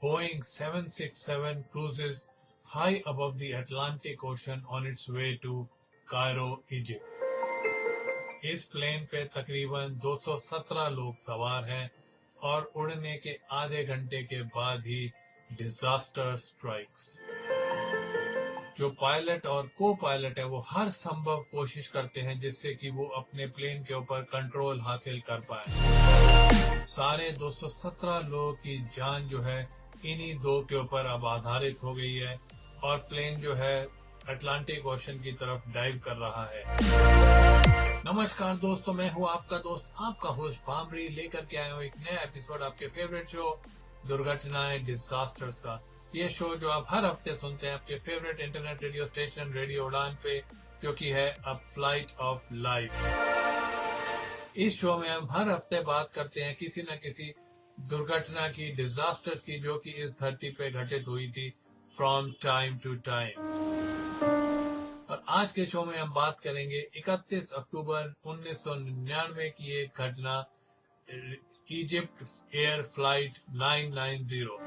Boeing 767 cruises high above the Atlantic Ocean on its way to Cairo, Egypt. इस plane पे तकरीबन 217 लोग सवार हैं और उड़ने के आधे घंटे के बाद ही डिजास्टर स्ट्राइक्स। जो पायलट और को पायलट है वो हर संभव कोशिश करते हैं जिससे कि वो अपने प्लेन के ऊपर कंट्रोल हासिल कर पाए। सारे 217 लोगों की जान जो है इन्हीं दो के ऊपर अब आधारित हो गई है और प्लेन जो है अटलांटिक ओशन की तरफ डाइव कर रहा है। नमस्कार दोस्तों, मैं हूँ आपका दोस्त, आपका होस्ट पामरी, लेकर के आया हूँ एक नया एपिसोड आपके फेवरेट शो दुर्घटनाएं डिजास्टर्स का। ये शो जो आप हर हफ्ते सुनते हैं आपके favourite internet radio station radio उड़ान पे, जो कि है अ फ्लाइट ऑफ लाइफ। इस शो में हम हर हफ्ते बात करते हैं किसी न किसी दुर्घटना की, डिजास्टर्स की, जो कि इस धरती पे घटित हुई थी फ्रॉम टाइम टू टाइम। और आज के शो में हम बात करेंगे 31 अक्टूबर 1999 की एक घटना, Egypt Air flight 990।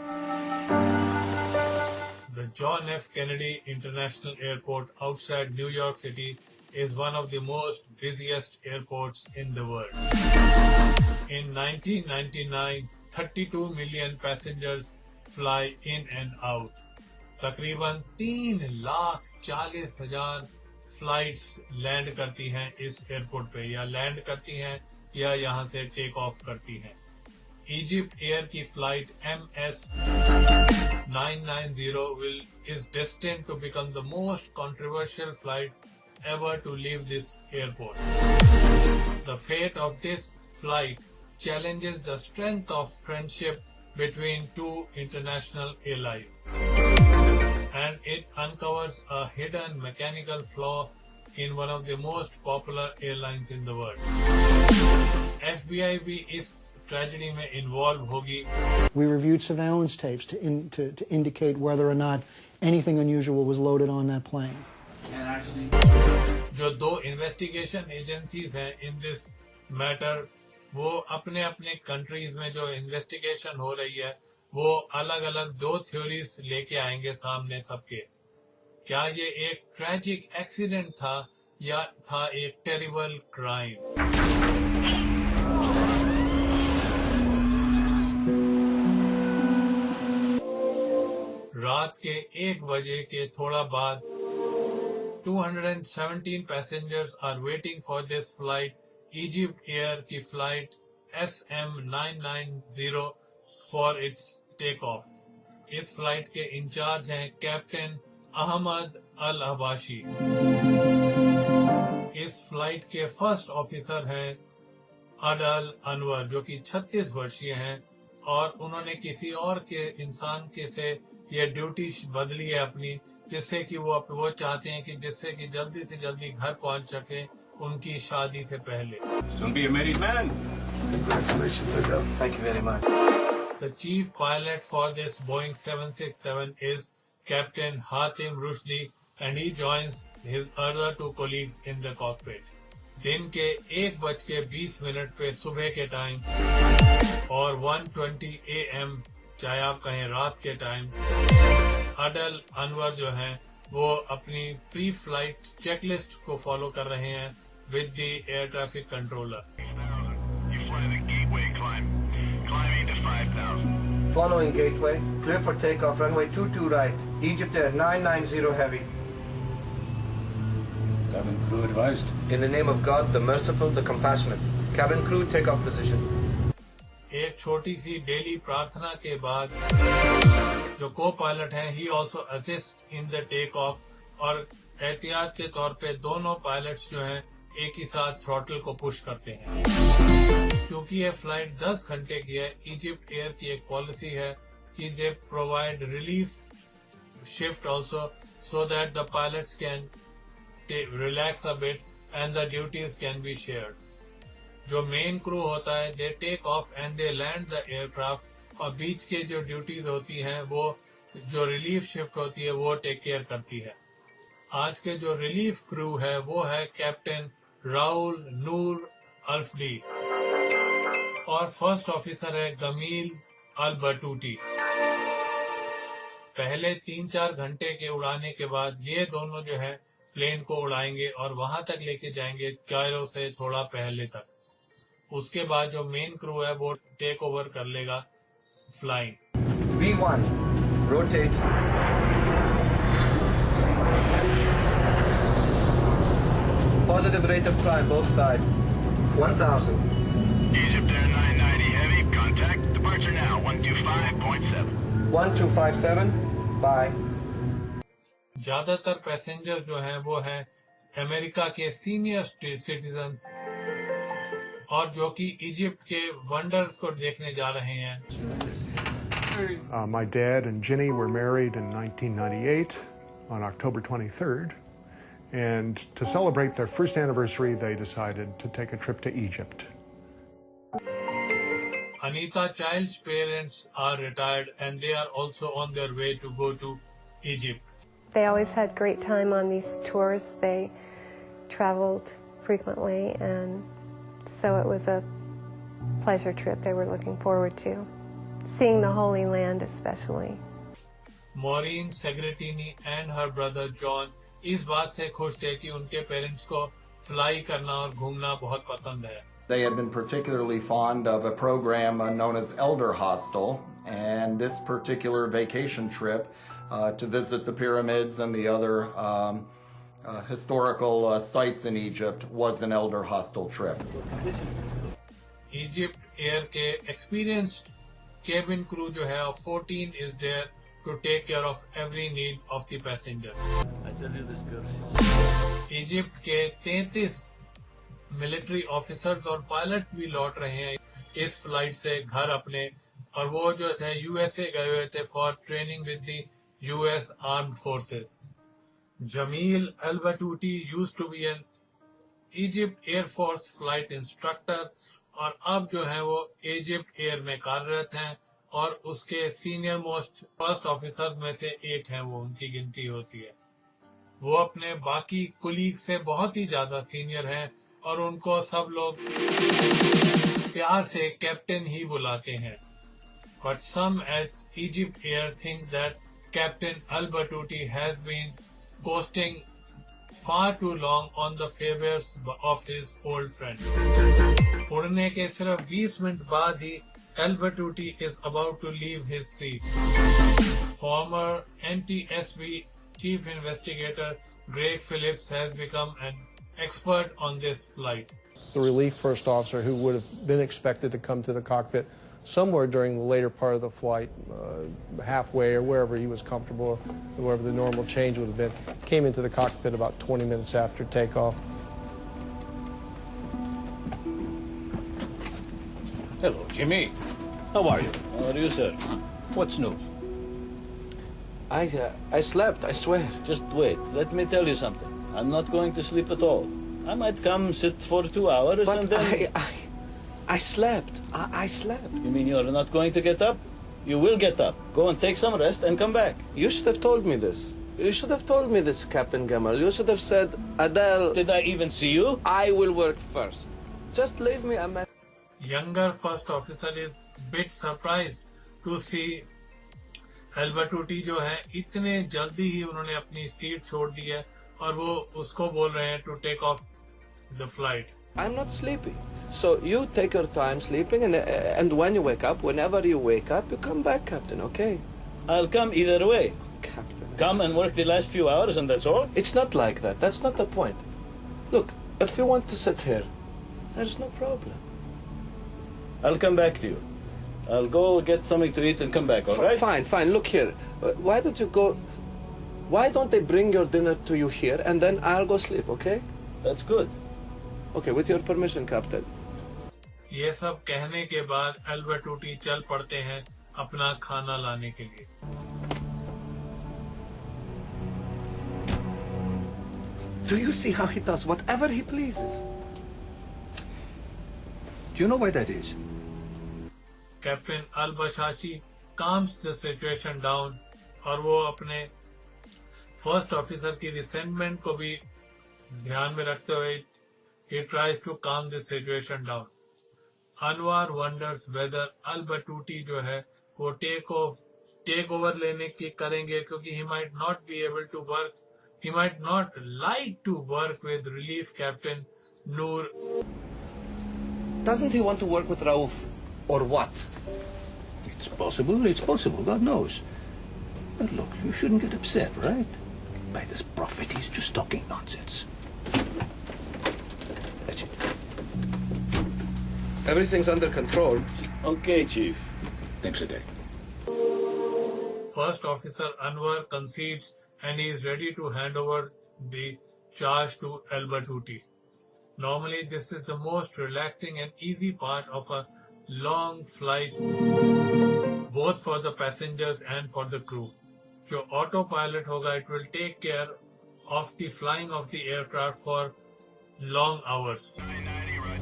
The John F. Kennedy International Airport outside New York City is one of the most busiest airports in the world. In 1999, 32 million passengers fly in and out. तकरीबन 3,40,000 flights land करती हैं इस airport पे, या land करती हैं या यहाँ से टेक ऑफ करती हैं। इजिप्ट एयर की flight MS 990 is destined to become the most controversial flight ever to leave this airport. The fate of this flight challenges the strength of friendship between two international allies, and it uncovers a hidden mechanical flaw in one of the most popular airlines in the world. FBI भी इस tragedy में involved होगी। We reviewed surveillance tapes to indicate whether or not anything unusual was loaded on that plane. And actually, जो दो investigation agencies हैं in this matter, वो अपने अपने कंट्रीज में जो इन्वेस्टिगेशन हो रही है वो अलग अलग दो थ्योरीज लेके आएंगे सामने सबके। क्या ये एक ट्रैजिक एक्सीडेंट था या था एक टेरिबल क्राइम? रात के 1 बजे के थोड़ा बाद 217 passengers are waiting for this flight, Egypt air की flight SM 990 for its takeoff. इस फ्लाइट के इंचार्ज हैं कैप्टन अहमद अल हबाशी। इस फ्लाइट के फर्स्ट ऑफिसर हैं अडल अनवर, जो कि 36 वर्षीय हैं और उन्होंने किसी और के इंसान के से ये ड्यूटी बदली है अपनी, जिससे कि वो चाहते हैं कि जिससे कि जल्दी से जल्दी घर पहुंच सके उनकी शादी से पहले। Soon be a married man. Congratulations, Adel. Thank you very much. The chief pilot for this Boeing 767 is Captain Hatim Rushdie, and he joins his other two colleagues in the cockpit. दिन के 1:20 पे सुबह के time और 1:20 AM, चाहे आप कहें रात के टाइम, अडल अनवर जो हैं वो अपनी प्री फ्लाइट चेकलिस्ट को फॉलो कर रहे हैं with the air traffic controller. Following gateway, clear for takeoff, runway 22 right, Egypt Air 990 heavy. Cabin crew advised. In the name of God, the merciful, the compassionate. Cabin crew, take off position. एक छोटी सी daily प्रार्थना के बाद जो को pilot हैं ही also assist in the take off, और एहतियात के तौर पे दोनों पायलट्स जो हैं एक ही साथ थ्रॉटल को पुश करते हैं। क्योंकि ये फ्लाइट 10 घंटे की है, इजिप्ट एयर की एक पॉलिसी है कि they provide relief shift also so that the pilots can relax a bit and the duties can be shared. जो मेन क्रू होता है they take off and they land the aircraft, और बीच के जो ड्यूटीज होती हैं वो जो रिलीफ शिफ्ट होती है वो टेक केयर करती है। आज के जो रिलीफ क्रू है वो है कैप्टन राउल नूर अल्फडी और फर्स्ट ऑफिसर है गमील अल बटूटी। पहले 3-4 घंटे के उड़ाने के बाद ये दोनों जो है प्लेन को उड़ाएंगे और वहां तक लेके जाएंगे कायरो से थोड़ा पहले तक. उसके बाद जो मेन क्रू है वो टेक ओवर कर लेगा flying. V1, rotate. Positive rate of climb, both sides. 1000. Egypt Air 990 Heavy, contact. Departure now, 125.7. 1257, bye. ज्यादातर पैसेंजर जो हैं वो हैं अमेरिका के सीनियर सिटीजन्स और जो कि इजिप्ट के वंडर्स को देखने जा रहे हैं. My dad and Ginny were married in 1998 on October 23rd, and to celebrate their first anniversary, they decided to take a trip to Egypt. Anita Child's parents are retired and they are also on their way to go to Egypt. They always had great time on these tours. They traveled frequently, and so it was a pleasure trip they were looking forward to. Seeing the Holy Land especially. Maureen Segretini and her brother John इस बात से खुश थे कि उनके parents को fly करना और घूमना बहुत पसंद है. They had been particularly fond of a program known as Elder Hostel, and this particular vacation trip to visit the pyramids and the other historical sites in Egypt was an Elder Hostel trip. Egypt Air के experienced cabin crew जो है 14 is there to take care of every need of the passenger. Egypt के 33 military officers और pilot भी लौट रहे हैं इस फ्लाइट से घर अपने, और वो जो है यूएसए गए हुए थे for training with the US armed forces. Jameel al Batouti used to be an Egypt air force flight instructor और अब जो है वो इजिप्ट एयर में कार्यरत हैं और उसके सीनियर मोस्ट फर्स्ट ऑफिसर में से एक हैं, वो उनकी गिनती होती है. वो अपने बाकी कुलीग से बहुत ही ज्यादा सीनियर हैं और उनको सब लोग प्यार से कैप्टन ही बुलाते हैं. But some at Egypt Air think that Captain Al-Batouti has been coasting far too long on the favors of his old friend. उड़ने के सिर्फ 20 मिनट बाद ही Al-Batouti is about to leave his seat. Former NTSB Chief Investigator Greg Phillips has become an expert on this flight. The relief first officer who would have been expected to come to the cockpit somewhere during the later part of the flight, halfway or wherever he was comfortable, wherever the normal change would have been, came into the cockpit about 20 minutes after takeoff. Hello, Jimmy. How are you? How are you, sir? What's new? I slept, I swear. Just wait. Let me tell you something. I'm not going to sleep at all. I might come sit for 2 hours But and then... I slept. I slept. You mean you're not going to get up? You will get up. Go and take some rest and come back. You should have told me this. You should have told me this, Captain Gamal. You should have said, Adele... Did I even see you? I will work first. Just leave me a message. Younger first officer is bit surprised to see Al-Batouti जो है इतने जल्दी ही उन्होंने अपनी seat छोड़ दी है और वो उसको बोल रहे हैं to take off the flight. I'm not sleepy. So you take your time sleeping, and when you wake up, whenever you wake up, you come back, Captain, okay? I'll come either way. Captain. Come and work the last few hours and that's all? It's not like that. That's not the point. Look, if you want to sit here, there's no problem. I'll come back to you. I'll go get something to eat and come back, all right? Fine, fine. Look here. Why don't you go... Why don't they bring your dinner to you here, and then I'll go sleep, okay? That's good. Okay, with your permission, Captain. ये सब कहने के बाद अल-बटूटी चल पड़ते हैं अपना खाना लाने के लिए. Do you see how he does whatever he pleases? Do you know why that is? Captain al Bashashi calms the situation down और वो अपने फर्स्ट ऑफिसर की रिसेंटमेंट को भी ध्यान में रखते हुए he tries to calm the situation down. Anwar wonders whether Al-Batouti जो है वो टेक ऑफ टेक ओवर लेने की करेंगे क्योंकि he might not be able to work, he might not like to work with relief captain Noor. Doesn't he want to work with Rauf, or what? It's possible, God knows. But look, you shouldn't get upset, right? By this prophet, he's just talking nonsense. That's it. Everything's under control. Okay, Chief. Thanks a day. First Officer Anwar concedes and he is ready to hand over the charge to Al-Battuti. Normally, this is the most relaxing and easy part of a long flight, both for the passengers and for the crew. जो autopilot होगा, it will take care of the flying of the aircraft for long hours.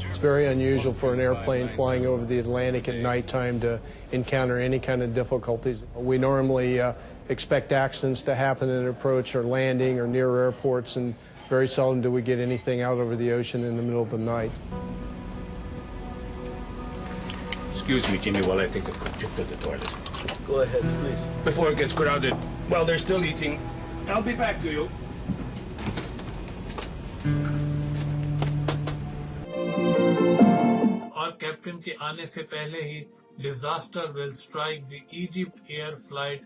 It's very unusual for an airplane flying over the Atlantic at nighttime to encounter any kind of difficulties. We normally expect accidents to happen at approach or landing or near airports, and very seldom do we get anything out over the ocean in the middle of the night. Excuse me, Jimmy, while I take a quick trip to the toilet. Go ahead, please. Before it gets crowded, while they're still eating, I'll be back to you. और captain के आने से पहले ही disaster will strike the Egypt Air Flight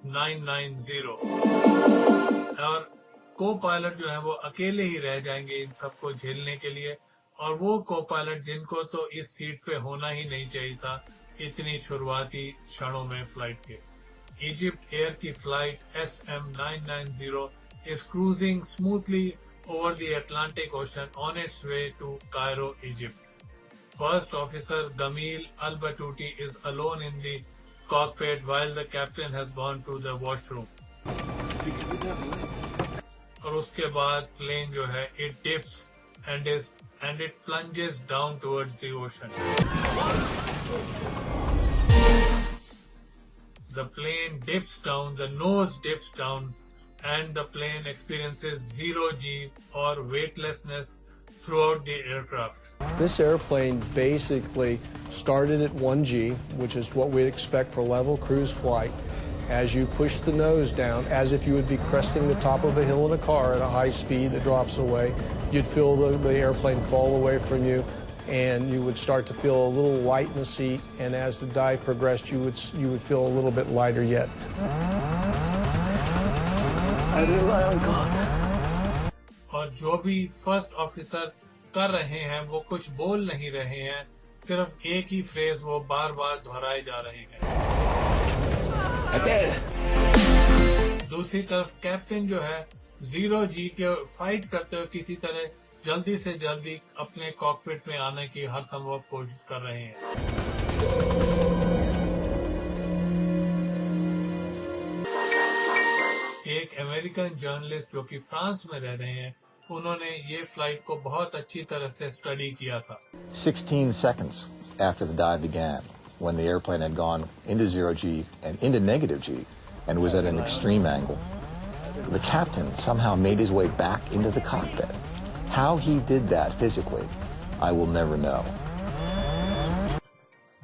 990 और co-pilot जो है वो अकेले ही रह जाएंगे इन सबको झेलने के लिए, और वो को-पायलट जिनको तो इस सीट पे होना ही नहीं चाहिए था इतनी शुरुआती क्षणों में फ्लाइट के. इजिप्ट एयर की flight SM990 is cruising smoothly over the Atlantic Ocean on its way to Cairo, Egypt. First Officer Gamil Al-Battuti is alone in the cockpit while the captain has gone to the washroom. और उसके बाद plane जो है it dips and it plunges down towards the ocean. The plane dips down, the nose dips down, and the plane experiences 0G or weightlessness throughout the aircraft. This airplane basically started at 1G, which is what we'd expect for level cruise flight. As you push the nose down, as if you would be cresting the top of a hill in a car at a high speed that drops away, you'd feel the airplane fall away from you, and you would start to feel a little light in the seat, and as the dive progressed, you would feel a little bit lighter yet. I rely on God. और जो भी first officer कर रहे हैं वो कुछ बोल नहीं रहे हैं, सिर्फ एक ही फ्रेज वो बार बार दोहराए जा रहे हैं. दूसरी तरफ कैप्टन जो है 0G के फाइट करते हुए किसी तरह जल्दी से जल्दी अपने कॉकपिट में आने की हर संभव कोशिश कर रहे हैं. एक अमेरिकन जर्नलिस्ट जो कि फ्रांस में रह रहे हैं, उन्होंने ये फ्लाइट को बहुत अच्छी तरह से स्टडी किया था. 16 seconds after the dive began, when the airplane had gone into 0G and into negative G and was at an extreme angle, the captain somehow made his way back into the cockpit. How he did that physically, I will never know.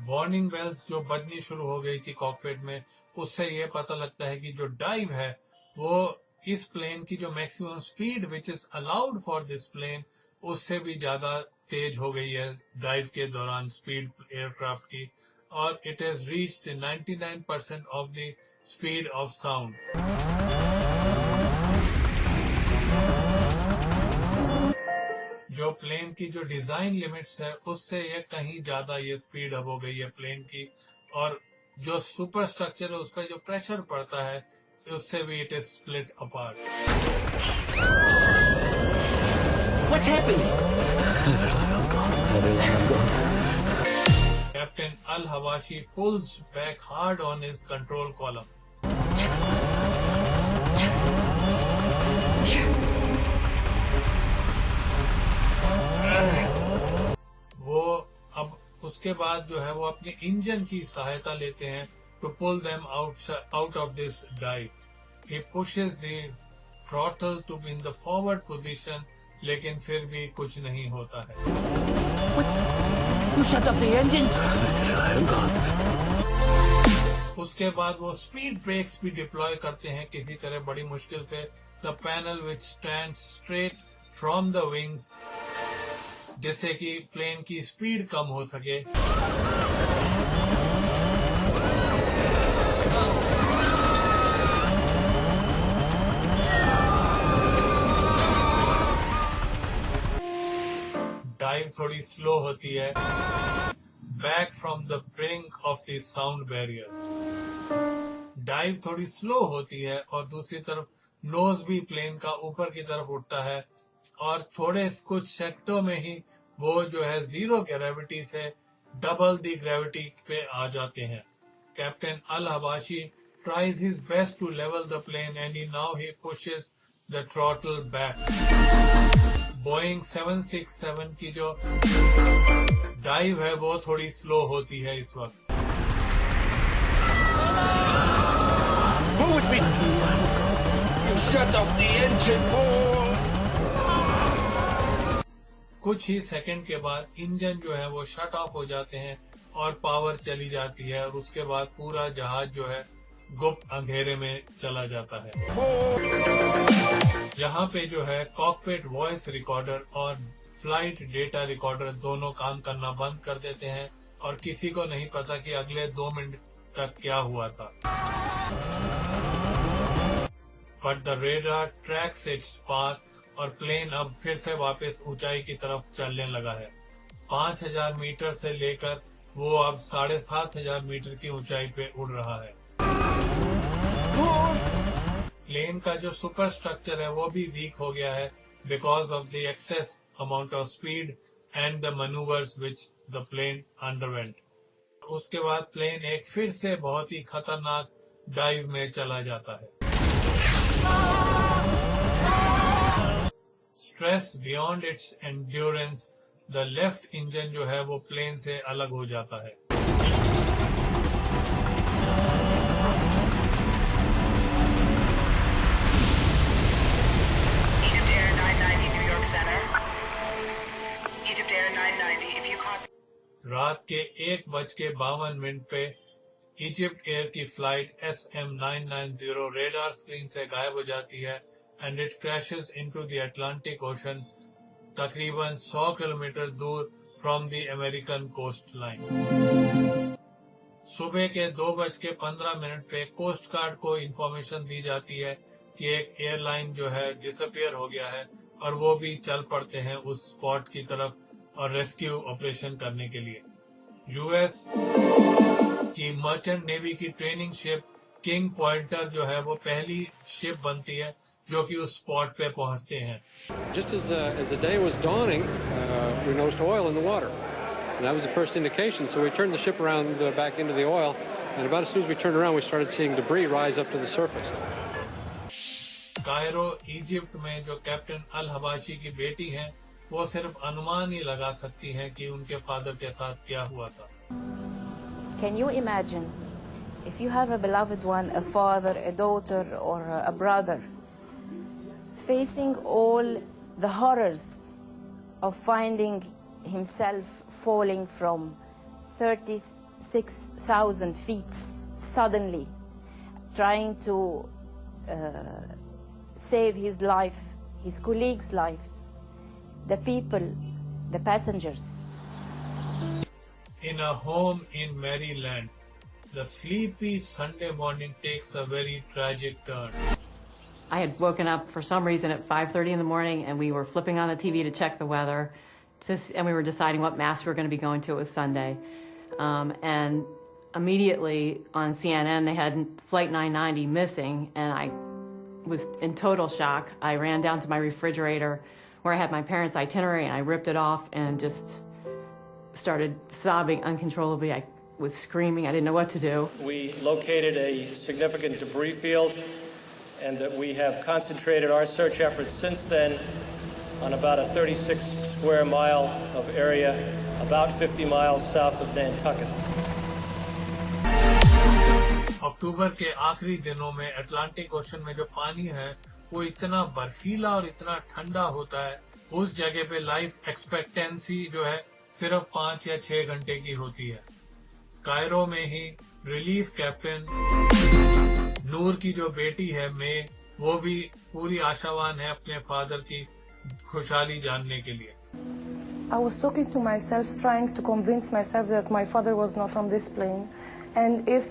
Warning bells जो बजनी शुरू हो गई थी cockpit में, उससे ये पता लगता है कि जो डाइव है वो इस प्लेन की जो maximum speed which is allowed for this plane, उससे भी ज्यादा तेज हो गई है डाइव के दौरान स्पीड एयरक्राफ्ट की, और it has reached 99% of the speed of sound. जो प्लेन की जो डिजाइन लिमिट्स है उससे ये कहीं ज्यादा ये स्पीड अब हो गई है प्लेन की, और जो सुपर स्ट्रक्चर है उस पर जो प्रेशर पड़ता है उससे भी it is split apart. What's happening? Captain Al-Hawashi pulls back hard on his control column. वो अब उसके बाद जो है वो अपने इंजन की सहायता लेते हैं to pull them out of this dive. He pushes the throttle to be in the forward position, लेकिन फिर भी कुछ नहीं होता है. You shut off the engines? उसके बाद वो स्पीड ब्रेक्स भी डिप्लॉय करते हैं किसी तरह बड़ी मुश्किल से. The panel which stand straight from the wings, जिससे कि प्लेन की स्पीड कम हो सके. डाइव थोड़ी स्लो होती है. Back from the brink of the sound barrier. Dive थोड़ी स्लो होती है और दूसरी तरफ नोज भी प्लेन का ऊपर की तरफ उठता है और थोड़े कुछ सेकंडों में ही वो जो है जीरो ग्रेविटी से डबल दी ग्रेविटी पे आ जाते हैं. Captain Al हबाशी tries his best to level the plane and he pushes the throttle back. Boeing 767 की जो डाइव है वो थोड़ी स्लो होती है इस वक्त. Shut off the engine, Paul! कुछ ही सेकंड के बाद इंजन जो है वो शट ऑफ हो जाते हैं और पावर चली जाती है और उसके बाद पूरा जहाज जो है गुप्त अंधेरे में चला जाता है. यहाँ पे जो है कॉकपिट वॉइस रिकॉर्डर और फ्लाइट डेटा रिकॉर्डर दोनों काम करना बंद कर देते हैं और किसी को नहीं पता कि अगले 2 मिनट तक क्या हुआ था. But the radar tracks its path और प्लेन अब फिर से वापस ऊंचाई की तरफ चलने लगा है. 5000 मीटर से लेकर वो अब 7500 मीटर की ऊंचाई पे उड़ रहा है. प्लेन का जो सुपर स्ट्रक्चर है वो भी वीक हो गया है because of the excess amount of speed and the manoeuvres which the plane underwent. उसके बाद प्लेन एक फिर से बहुत ही खतरनाक डाइव में चला जाता है. Stress beyond it's endurance, the left engine जो है वो प्लेन से अलग हो जाता है. रात के 1:52 पे इजिप्ट एयर की फ्लाइट SM-990 रेडार स्क्रीन से गायब हो जाती है and it crashes into the Atlantic Ocean तकरीबन 100 किलोमीटर दूर from the American coast line. सुबह के 2:15 पे कोस्ट गार्ड को इंफॉर्मेशन दी जाती है कि एक एयरलाइन जो है डिसअपियर हो गया है और वो भी चल पड़ते हैं उस स्पॉट की तरफ और रेस्क्यू ऑपरेशन करने के लिए. यूएस की मर्चेंट नेवी की ट्रेनिंग शिप किंग पॉइंटर जो है वो पहली शिप बनती है जो कि उस स्पॉट पे पहुंचते हैं. Just as the day was dawning, we noticed oil in the water, and that was the first indication. So we turned the ship around back into the oil, and about as soon as we turned around, we started seeing debris rise up to the surface. Cairo Egypt में जो captain अल हबाशी की बेटी हैं वो सिर्फ अनुमान ही लगा सकती हैं कि उनके फादर के साथ क्या हुआ था. Can you imagine if you have a beloved one, a father, a daughter or a brother, facing all the horrors of finding himself falling from 36,000 feet suddenly, trying to save his life, his colleagues' lives, the people, the passengers. In a home in Maryland, the sleepy Sunday morning takes a very tragic turn. I had woken up for some reason at 5:30 in the morning, and we were flipping on the TV to check the weather, and we were deciding what mass we were going to be going to. It was Sunday, and immediately on CNN they had Flight 990 missing, and I was in total shock. I ran down to my refrigerator where I had my parents' itinerary, and I ripped it off and just started sobbing uncontrollably. I was screaming. I didn't know what to do. We located a significant debris field, and that we have concentrated our search efforts since then on about a 36 square mile of area, about 50 miles south of Nantucket. अक्टूबर के आखिरी दिनों में Atlantic ocean में जो पानी है वो इतना बर्फीला और इतना ठंडा होता है, उस जगह पे लाइफ एक्सपेक्टेंसी जो है सिर्फ 5 या 6 घंटे की होती है. कायरो में ही रिलीफ कैप्टन नूर की जो बेटी है मे, वो भी पूरी आशावान है अपने फादर की खुशहाली जानने के लिए. I was talking to myself, trying to convince myself that my father was not on this plane, and if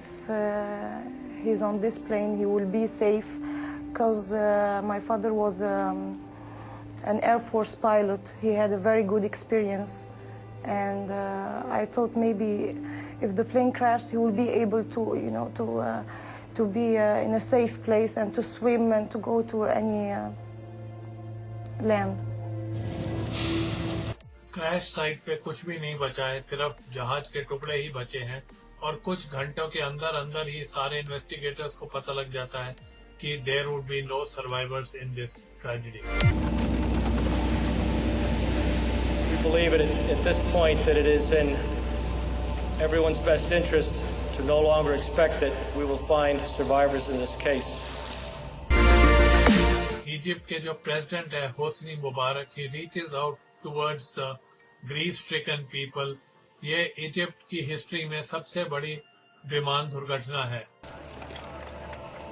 he's on this plane, he will be safe, because my father was an Air Force pilot. He had a very good experience, and I thought maybe if the plane crashed, he will be able to, to be in a safe place and to swim and to go to any land. Crash site पे कुछ भी नहीं बचा है, सिर्फ जहाज के टुकड़े ही बचे हैं और कुछ घंटों के अंदर ही सारे इन्वेस्टिगेटर्स को पता लग जाता है कि there would be no survivors in this tragedy. We believe at this point that it is in everyone's best interest to no longer expect that we will find survivors in this case. Egypt के जो president है होसनी मुबारक, he reaches out towards the grief-stricken people. ये Egypt की history में सबसे बड़ी विमान दुर्घटना है.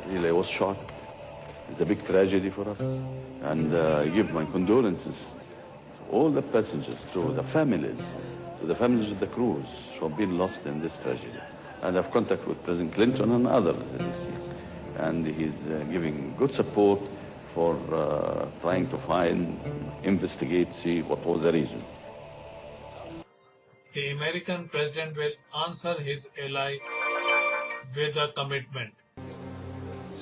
Really, I was shocked. It's a big tragedy for us, and I give my condolences to all the passengers, to the families of the crews who have been lost in this tragedy. And I have contact with President Clinton and other DCs, and he's giving good support for trying to find, investigate, see what was the reason. The American president will answer his ally with a commitment.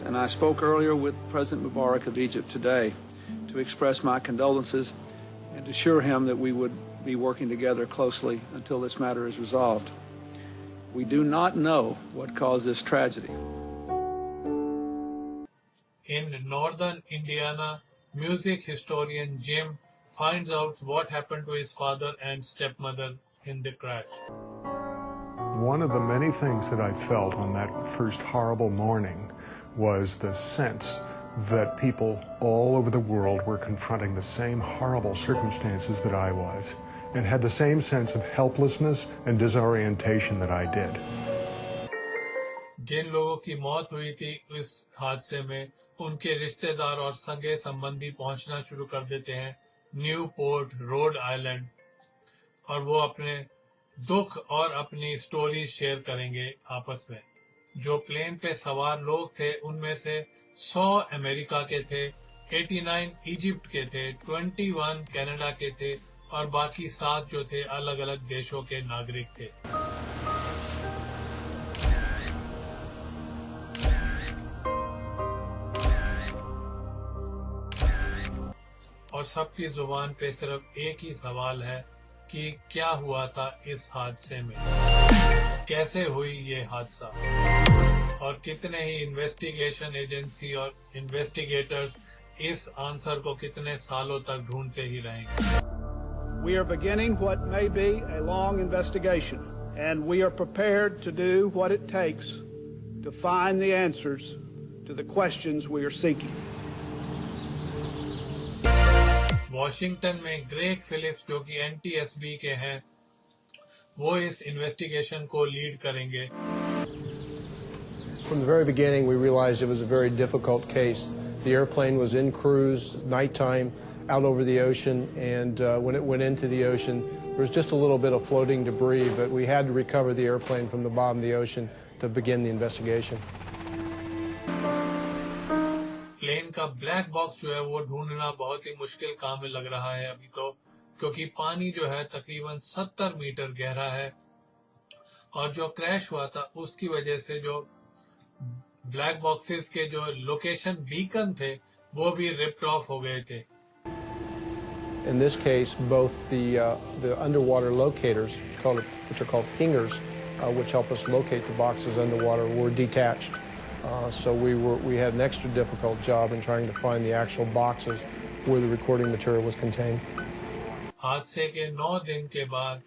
And I spoke earlier with President Mubarak of Egypt today to express my condolences and assure him that we would be working together closely until this matter is resolved. We do not know what caused this tragedy. In northern Indiana, music historian Jim finds out what happened to his father and stepmother in the crash. One of the many things that I felt on that first horrible morning was the sense that people all over the world were confronting the same horrible circumstances that I was, and had the same sense of helplessness and disorientation that I did. जिन लोगों की मौत हुई थी इस हादसे में, उनके रिश्तेदार और सगे संबंधी पहुंचना शुरू कर देते हैं न्यूपोर्ट, रोड आइलैंड, और वो अपने दुख और अपनी स्टोरी शेयर करेंगे आपस में. जो प्लेन पे सवार लोग थे उनमें से 100 अमेरिका के थे, 89 इजिप्ट के थे, 21 कनाडा के थे और बाकी 7 जो थे अलग अलग देशों के नागरिक थे. और सबकी जुबान पे सिर्फ एक ही सवाल है कि क्या हुआ था इस हादसे में, कैसे हुई ये हादसा, और कितने ही इन्वेस्टिगेशन एजेंसी और इन्वेस्टिगेटर्स इस आंसर को कितने सालों तक ढूंढते ही रहेंगे. We are beginning what may be a long investigation, and we are prepared to do what it takes to find the answers to the questions we are seeking. Washington में Greg Philips जो कि NTSB के हैं, वो इस investigation को lead करेंगे. From the very beginning, we realized it was a very difficult case. The airplane was in cruise, nighttime, out over the ocean, and when it went into the ocean, there was just a little bit of floating debris, but we had to recover the airplane from the bottom of the ocean to begin the investigation. Plane का black box जो है वो ढूंढना बहुत ही मुश्किल काम लग रहा है अभी तो, क्योंकि पानी जो है तकरीबन 70 मीटर गहरा है और जो क्रैश हुआ था उसकी वजह से जो ब्लैक बॉक्सेस के जो लोकेशन बीकन थे वो भी रिप्ड ऑफ हो गए थे. In this case, both the underwater locators, which are called pingers, which help us locate the boxes underwater, were detached. So we had an extra difficult job in trying to find the actual boxes where the recording material was contained. हादसे के 9 दिन के बाद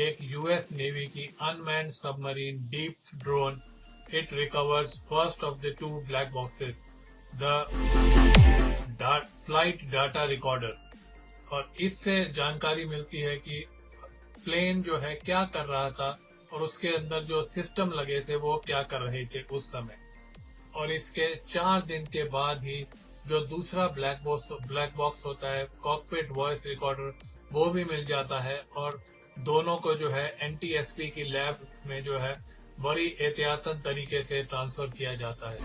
एक US navy की unmanned submarine deep drone, it recovers first of the 2 black boxes, the flight data recorder, और इससे जानकारी मिलती है कि प्लेन जो है क्या कर रहा था और उसके अंदर जो सिस्टम लगे थे वो क्या कर रहे थे उस समय। और इसके 4 दिन के बाद ही जो दूसरा ब्लैक बॉक्स होता है कॉकपिट वॉइस रिकॉर्डर, वो भी मिल जाता है और दोनों को जो है NTSB की लैब में जो है बड़ी एहतियातन तरीके से ट्रांसफर किया जाता है।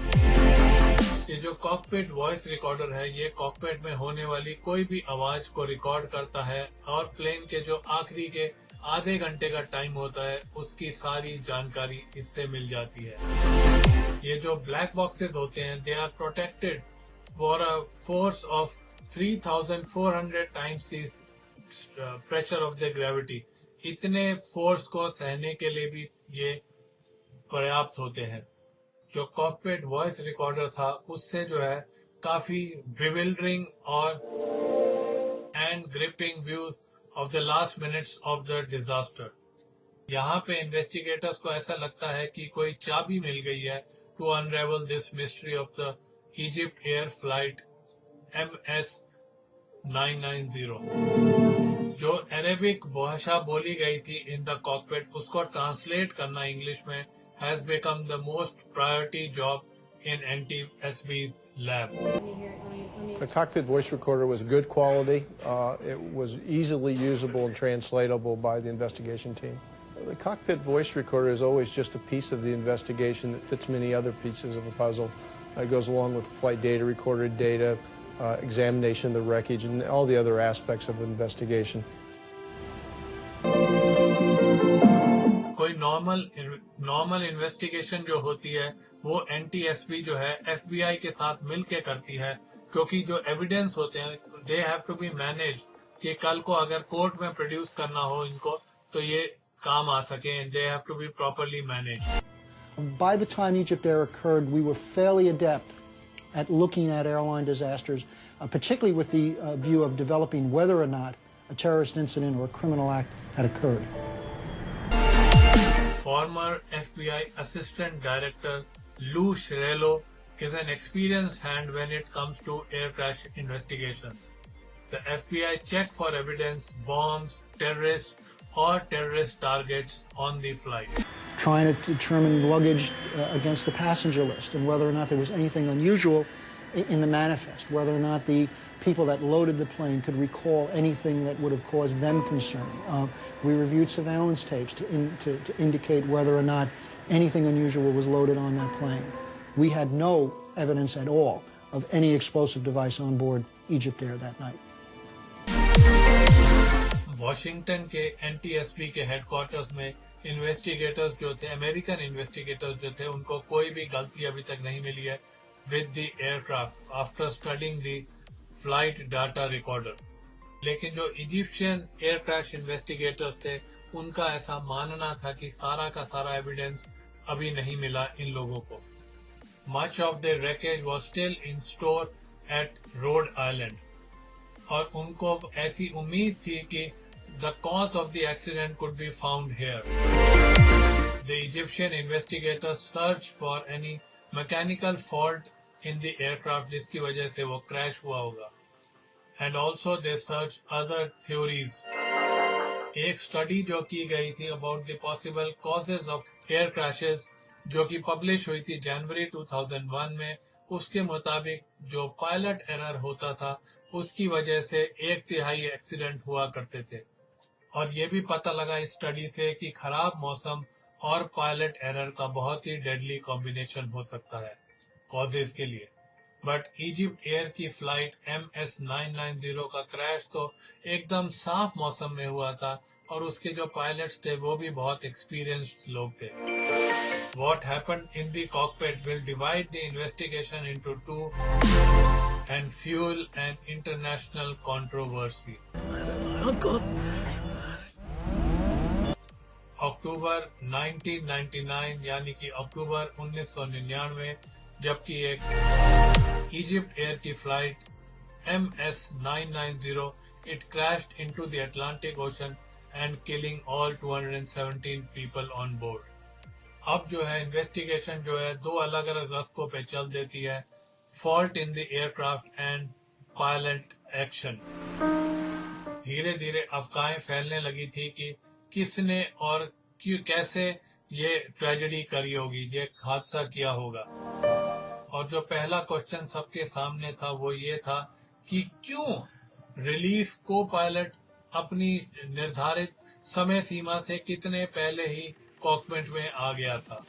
ये जो कॉकपिट वॉइस रिकॉर्डर है ये कॉकपिट में होने वाली कोई भी आवाज को रिकॉर्ड करता है और प्लेन के जो आखिरी के आधे घंटे का टाइम होता है उसकी सारी जानकारी इससे मिल जाती है। ये जो ब्लैक बॉक्सेस होते हैं they are protected for a force of 3400 times this pressure of the gravity. इतने फोर्स को सहने के लिए भी ये पर्याप्त होते हैं। जो कॉकपिट वॉइस रिकॉर्डर था उससे जो है काफी बिविल्डरिंग और and gripping view of the last minutes of the disaster. यहाँ पे इन्वेस्टिगेटर्स को ऐसा लगता है कि कोई चाबी मिल गई है to unravel this mystery of the Egypt Air flight MS 990। जो अरेबिक भाषा बोली गई थी इन द कॉकपिट उसको ट्रांसलेट करना इंग्लिश में has become the most priority job in NTSB's lab. The cockpit voice recorder was good quality. It was easily usable and translatable by the investigation team. The cockpit voice recorder is always just a piece of the investigation that fits many other pieces of a puzzle. It goes along with the flight data, recorded data, examination of the wreckage, and all the other aspects of an investigation. कोई normal investigation जो होती है वो NTSB जो है FBI के साथ मिलके करती है, क्योंकि जो एविडेंस होते हैं they have to be manage कि कल को अगर कोर्ट में प्रोड्यूस करना हो इनको तो ये काम आ सके। They have to be properly manage. By the time Egypt Air occurred, we were fairly adept at looking at airline disasters, particularly with the view of developing whether or not a terrorist incident or a criminal act had occurred. Former FBI Assistant Director Lou Shirello is an experienced hand when it comes to air crash investigations. The FBI check for evidence, bombs, terrorists, or terrorist targets on the flight. Trying to determine luggage against the passenger list and whether or not there was anything unusual in the manifest, whether or not the people that loaded the plane could recall anything that would have caused them concern. We reviewed surveillance tapes to indicate whether or not anything unusual was loaded on that plane. We had no evidence at all of any explosive device on board Egypt Air that night. Washington के NTSB के headquarters में investigators जो थे, American investigators जो थे, उनको कोई भी गलती अभी तक नहीं मिली है with the aircraft after studying the flight data recorder. लेकिन जो इजिप्शियन एयर क्रैश इन्वेस्टिगेटर्स थे उनका ऐसा मानना था कि सारा का सारा एविडेंस अभी नहीं मिला इन लोगों को। Much of the wreckage was still in store at Rhode Island और उनको ऐसी उम्मीद थी कि the cause of the accident could be found here. The Egyptian investigators searched for any mechanical fault in the aircraft जिसकी वजह से वो क्रैश हुआ होगा, and also they searched other theories. एक स्टडी जो की गई थी about the possible causes of air crashes जो कि पब्लिश हुई थी जनवरी 2001 में, उसके मुताबिक जो पायलट एरर होता था उसकी वजह से 1/3 एक्सीडेंट हुआ करते थे। और ये भी पता लगा इस स्टडी से कि खराब मौसम और पायलट एरर का बहुत ही डेडली कॉम्बिनेशन हो सकता है कॉजेज के लिए। बट इजिप्ट एयर की फ्लाइट MS 990 का क्रैश तो एकदम साफ मौसम में हुआ था और उसके जो पायलट्स थे वो भी बहुत एक्सपीरियंस्ड लोग थे। What happened in the cockpit will divide the investigation into two and fuel an international controversy. अक्टूबर 1999 यानी कि अक्टूबर 1999 जबकि एक इजिप्ट एयर की flight MS 990 it crashed into the Atlantic Ocean and killing all 217 people on board. अब जो है investigation जो है दो अलग अलग रास्तों पे चल देती है, fault in the aircraft and pilot action. धीरे धीरे अफवाहें फैलने लगी थी कि किसने और कैसे ये ट्रेजेडी करी होगी, ये हादसा किया होगा। और जो पहला क्वेश्चन सबके सामने था वो ये था कि क्यों रिलीफ को पायलट अपनी निर्धारित समय सीमा से कितने पहले ही कॉकपिट में आ गया था।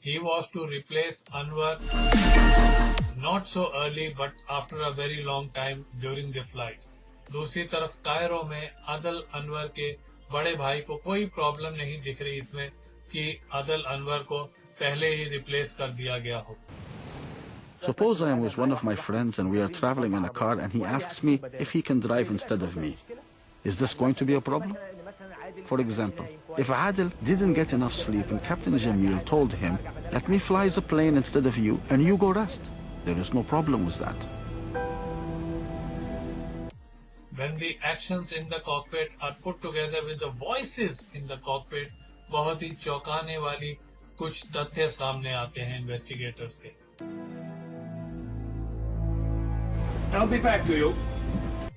He was to replace Anwar not so early but after a very long time during the flight. दूसरी तरफ कायरो में आदिल अनवर के बड़े भाई को कोई प्रॉब्लम नहीं दिख रही इसमें कि आदिल अनवर को पहले ही रिप्लेस कर दिया गया हो। Suppose I am with one of my friends and we are traveling in a car and he asks me if he can drive instead of me. Is this going to be a problem? For example, if Adil didn't get enough sleep and Captain Jamil told him, let me fly the plane instead of you and you go rest, there is no problem with that. When the actions in the cockpit are put together with the voices in the cockpit, बहुत ही चौंकाने वाली कुछ तथ्य सामने आते हैं investigators के। I'll be back to you.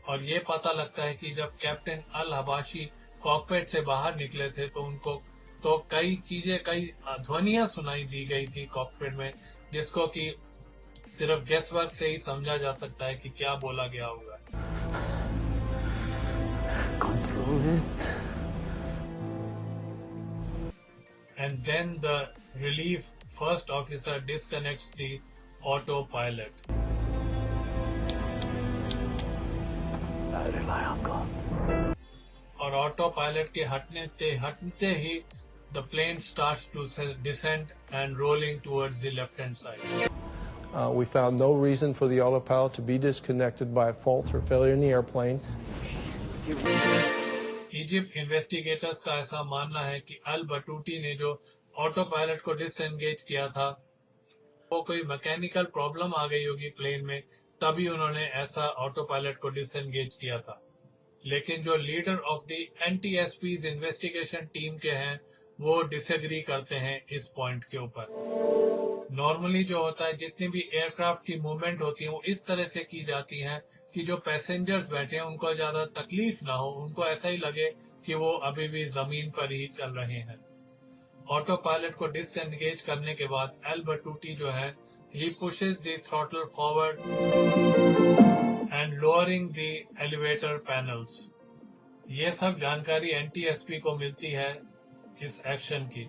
और ये पता लगता है कि जब कैप्टन अल हबाशी कॉकपिट से बाहर निकले थे तो उनको तो कई चीजें, कई ध्वनियां सुनाई दी गई थी कॉकपिट में, जिसको कि सिर्फ गेस वर्क से ही समझा जा सकता है कि क्या बोला गया होगा। Control it. And then the relief first officer disconnects the autopilot. I rely on God. और ऑटो पायलट के हटते ही the plane starts to descend and rolling towards the left hand side. We found no reason for the autopilot to be disconnected by a fault or failure in the airplane. Egypt investigators का ऐसा मानना है कि अल बटूटी ने जो auto pilot को disengage किया था वो कोई मैकेनिकल प्रॉब्लम आ गई होगी प्लेन में, तभी उन्होंने ऐसा ऑटो पायलट को डिसएंगेज किया था। लेकिन जो leader of the NTSB investigation team के हैं वो डिसएग्री करते हैं इस पॉइंट के ऊपर। नॉर्मली जो होता है, जितनी भी एयरक्राफ्ट की मूवमेंट होती है वो इस तरह से की जाती है कि जो पैसेंजर्स बैठे हैं उनको ज्यादा तकलीफ ना हो, उनको ऐसा ही लगे कि वो अभी भी जमीन पर ही चल रहे हैं। ऑटो पायलट को डिसएंगेज करने के बाद एल बटूटी जो है he pushes the throttle forward and lowering the elevator panels. ये सब जानकारी एनटीएसपी को मिलती है इस एक्शन की,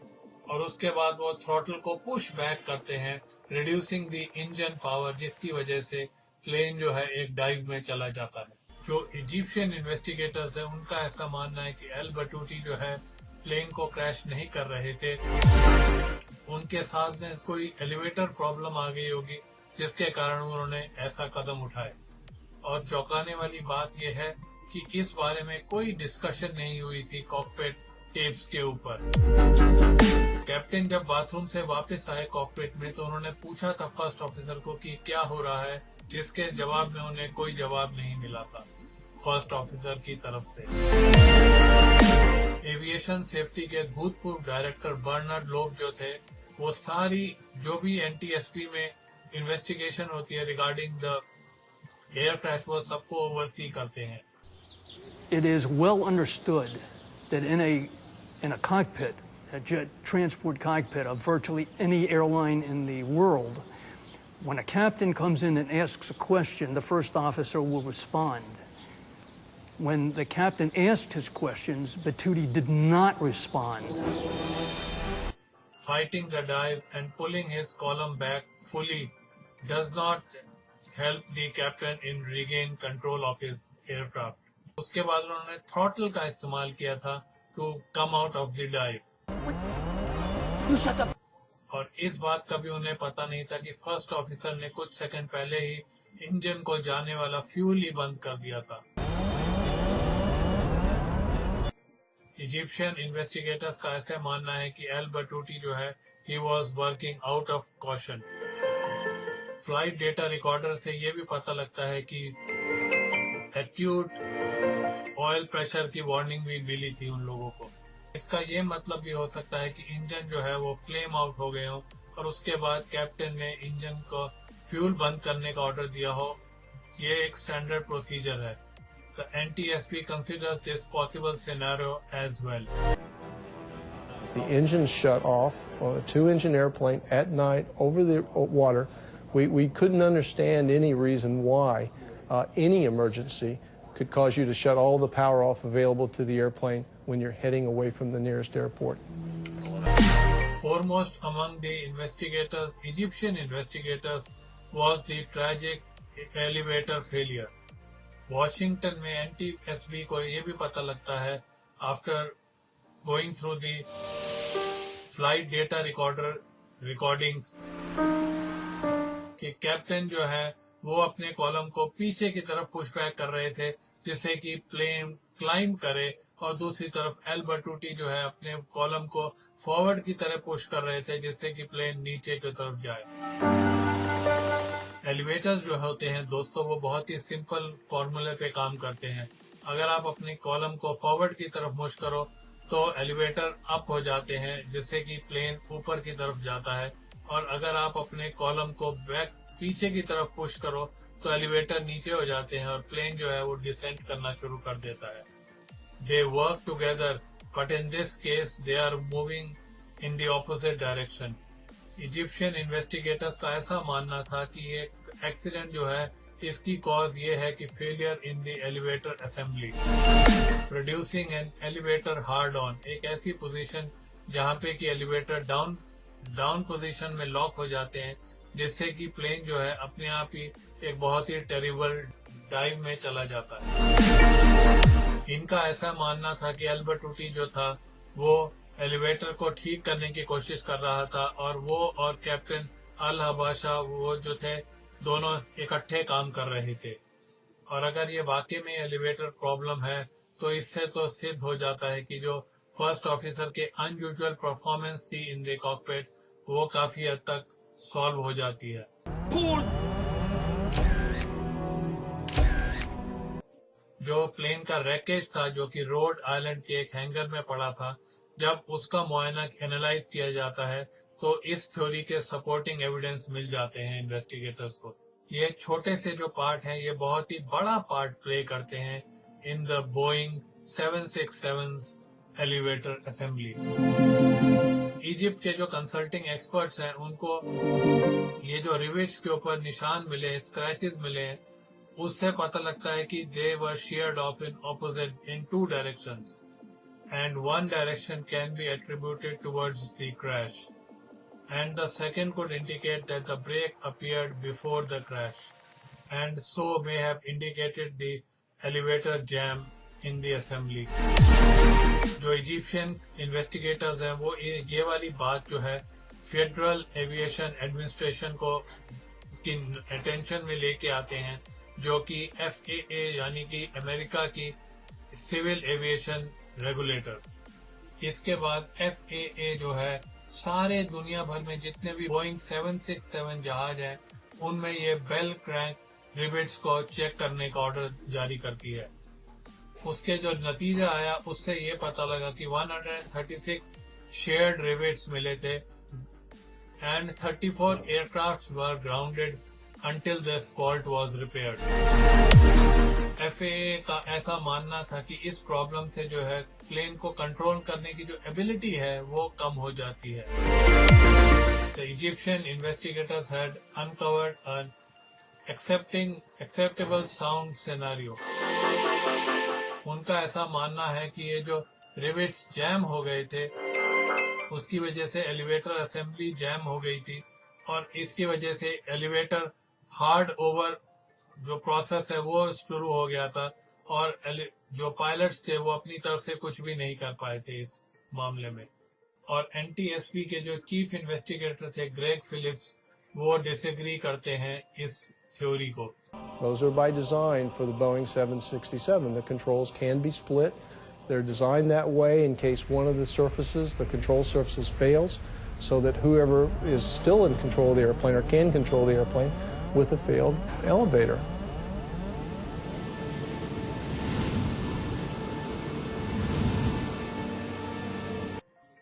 और उसके बाद वो थ्रॉटल को पुश बैक करते हैं, रिड्यूसिंग द इंजन पावर, जिसकी वजह से प्लेन जो है एक डाइव में चला जाता है। जो इजिप्शियन इन्वेस्टिगेटर्स हैं उनका ऐसा मानना है कि एल बटूटी जो है प्लेन को क्रैश नहीं कर रहे थे, उनके साथ में कोई एलिवेटर प्रॉब्लम आ गई होगी जिसके कारण उन्होंने ऐसा कदम उठाए। और चौंकाने वाली बात यह है कि इस बारे में कोई डिस्कशन नहीं हुई थी कॉकपिट टेप्स के ऊपर। कैप्टन जब बाथरूम से वापस आए कॉकपिट में तो उन्होंने पूछा था फर्स्ट ऑफिसर को कि क्या हो रहा है, जिसके जवाब में उन्हें कोई जवाब नहीं मिला था फर्स्ट ऑफिसर की तरफ से। एविएशन सेफ्टी के भूतपूर्व डायरेक्टर बर्नार्ड लोब जो थे वो सारी जो भी एनटीएसपी में इन्वेस्टिगेशन होती है रिगार्डिंग द एयर क्रैश वो सबको ओवरसी करते हैं। It is well understood that in a cockpit, a jet transport cockpit of virtually any airline in the world, when a captain comes in and asks a question, the first officer will respond. When the captain asked his questions, Batuti did not respond. Fighting the dive and pulling his column back fully does not help the captain in regain control of his aircraft. उसके बाद उन्होंने throttle का इस्तेमाल किया था to come out of the dive. और इस बात का भी उन्हें पता नहीं था कि फर्स्ट ऑफिसर ने कुछ सेकंड पहले ही इंजन को जाने वाला फ्यूल ही बंद कर दिया था। इजिप्शियन इन्वेस्टिगेटर्स का ऐसा मानना है कि एल बटूटी जो है he was working out of caution. Flight data recorder से ये भी पता लगता है कि एक्यूट ऑयल प्रेशर की वार्निंग भी मिली थी उन लोगों को। इसका ये मतलब भी हो सकता है कि इंजन जो है वो फ्लेम आउट हो गए हो और उसके बाद कैप्टन ने इंजन को फ्यूल बंद करने का ऑर्डर दिया हो। ये एक स्टैंडर्ड प्रोसीजर है। The NTSB considers this possible scenario as well. The engines shut off on a 2-engine airplane at night over the water. We couldn't understand any reason why any emergency could cause you to shut all the power off available to the airplane when you're heading away from the nearest airport. Foremost among the investigators, Egyptian investigators, was the tragic elevator failure. Washington में NTSB को ये भी पता लगता है after going through the flight data recorder recordings कि captain जो है वो अपने कॉलम को पीछे की तरफ पुश बैक कर रहे थे जिससे कि प्लेन क्लाइंब करे और दूसरी तरफ एल बटूटी जो है अपने कॉलम को फॉरवर्ड की तरफ पुश कर रहे थे जिससे कि प्लेन नीचे की तरफ जाए। एलिवेटर्स जो होते हैं दोस्तों वो बहुत ही सिंपल फॉर्मूले पे काम करते हैं। अगर आप अपनी कॉलम को फॉरवर्ड की तरफ पुश करो तो एलिवेटर अप हो जाते हैं जिससे कि प्लेन ऊपर की तरफ जाता है, और अगर आप अपने कॉलम को बैक पीछे की तरफ पुश करो तो एलिवेटर नीचे हो जाते हैं और प्लेन जो है वो डिसेंट करना शुरू कर देता है। They work together but in this case they are moving in the opposite direction. Egyptian investigators का ऐसा मानना था कि ये एक्सीडेंट जो है इसकी कॉज ये है कि failure in the elevator assembly, producing an elevator hard on, एक ऐसी पोजीशन जहां पे कि एलिवेटर डाउन पोजीशन में लॉक हो जाते हैं जिससे कि प्लेन जो है अपने आप ही एक बहुत ही टेरिबल डाइव में चला जाता है। इनका ऐसा मानना था कि एल्बर्टूटी जो था वो एलिवेटर को ठीक करने की कोशिश कर रहा था और वो और कैप्टन अल हबाशा वो जो थे दोनों इकट्ठे काम कर रहे थे। और अगर ये वाकई में एलिवेटर प्रॉब्लम है तो इससे तो सिद्ध हो जाता है कि जो फर्स्ट ऑफिसर के अनयूजुअल परफॉर्मेंस थी इन द कॉकपिट वो काफी हद तक सॉल्व हो जाती है। जो प्लेन का रैकेज था जो कि रोड आइलैंड के एक हैंगर में पड़ा था, जब उसका मुआयना एनालाइज किया जाता है तो इस थ्योरी के सपोर्टिंग एविडेंस मिल जाते हैं इन्वेस्टिगेटर्स को। ये छोटे से जो पार्ट हैं ये बहुत ही बड़ा पार्ट प्ले करते हैं in the Boeing 767 elevator assembly. Egypt के जो कंसल्टिंग एक्सपर्ट्स हैं उनको ये जो रिवेट्स के ऊपर निशान मिले, स्क्रैचेस मिले, उससे पता लगता है कि they were sheared off in opposite in two directions and one direction can be attributed towards the crash and the second could indicate that the brake appeared before the crash and so may have indicated the elevator jam in the assembly। जो Egyptian investigators हैं वो ये वाली बात जो है federal aviation administration को की अटेंशन में लेके आते हैं, जो कि FAA यानी कि अमेरिका की सिविल एविएशन रेगुलेटर। इसके बाद FAA जो है सारे दुनिया भर में जितने भी बोइंग 767 जहाज हैं उनमें ये बेल क्रैंक रिवेट्स को चेक करने का ऑर्डर जारी करती है। उसके जो नतीजा आया उससे ये पता लगा कि 136 शेयर्ड रिवेट्स मिले थे and 34 aircraft were grounded until this fault was repaired। FAA का ऐसा मानना था कि इस प्रॉब्लम से जो है प्लेन को कंट्रोल करने की जो एबिलिटी है वो कम हो जाती है। The Egyptian investigators had uncovered an acceptable sound scenario। उनका ऐसा मानना है कि ये जो रिवेट्स जैम हो गए थे उसकी वजह से एलिवेटर असेंबली जैम हो गई थी और इसकी वजह से एलिवेटर हार्ड ओवर जो प्रोसेस है वो शुरू हो गया था और जो पायलट्स थे वो अपनी तरफ से कुछ भी नहीं कर पाए थे इस मामले में। और NTSB के जो चीफ इन्वेस्टिगेटर थे ग्रेग फिलिप्स वो डिसएग्री करते हैं इस थ्योरी को। Those are by design for the Boeing 767. The controls can be split. They're designed that way in case one of the surfaces, the control surfaces, fails, so that whoever is still in control of the airplane or can control the airplane with a failed elevator.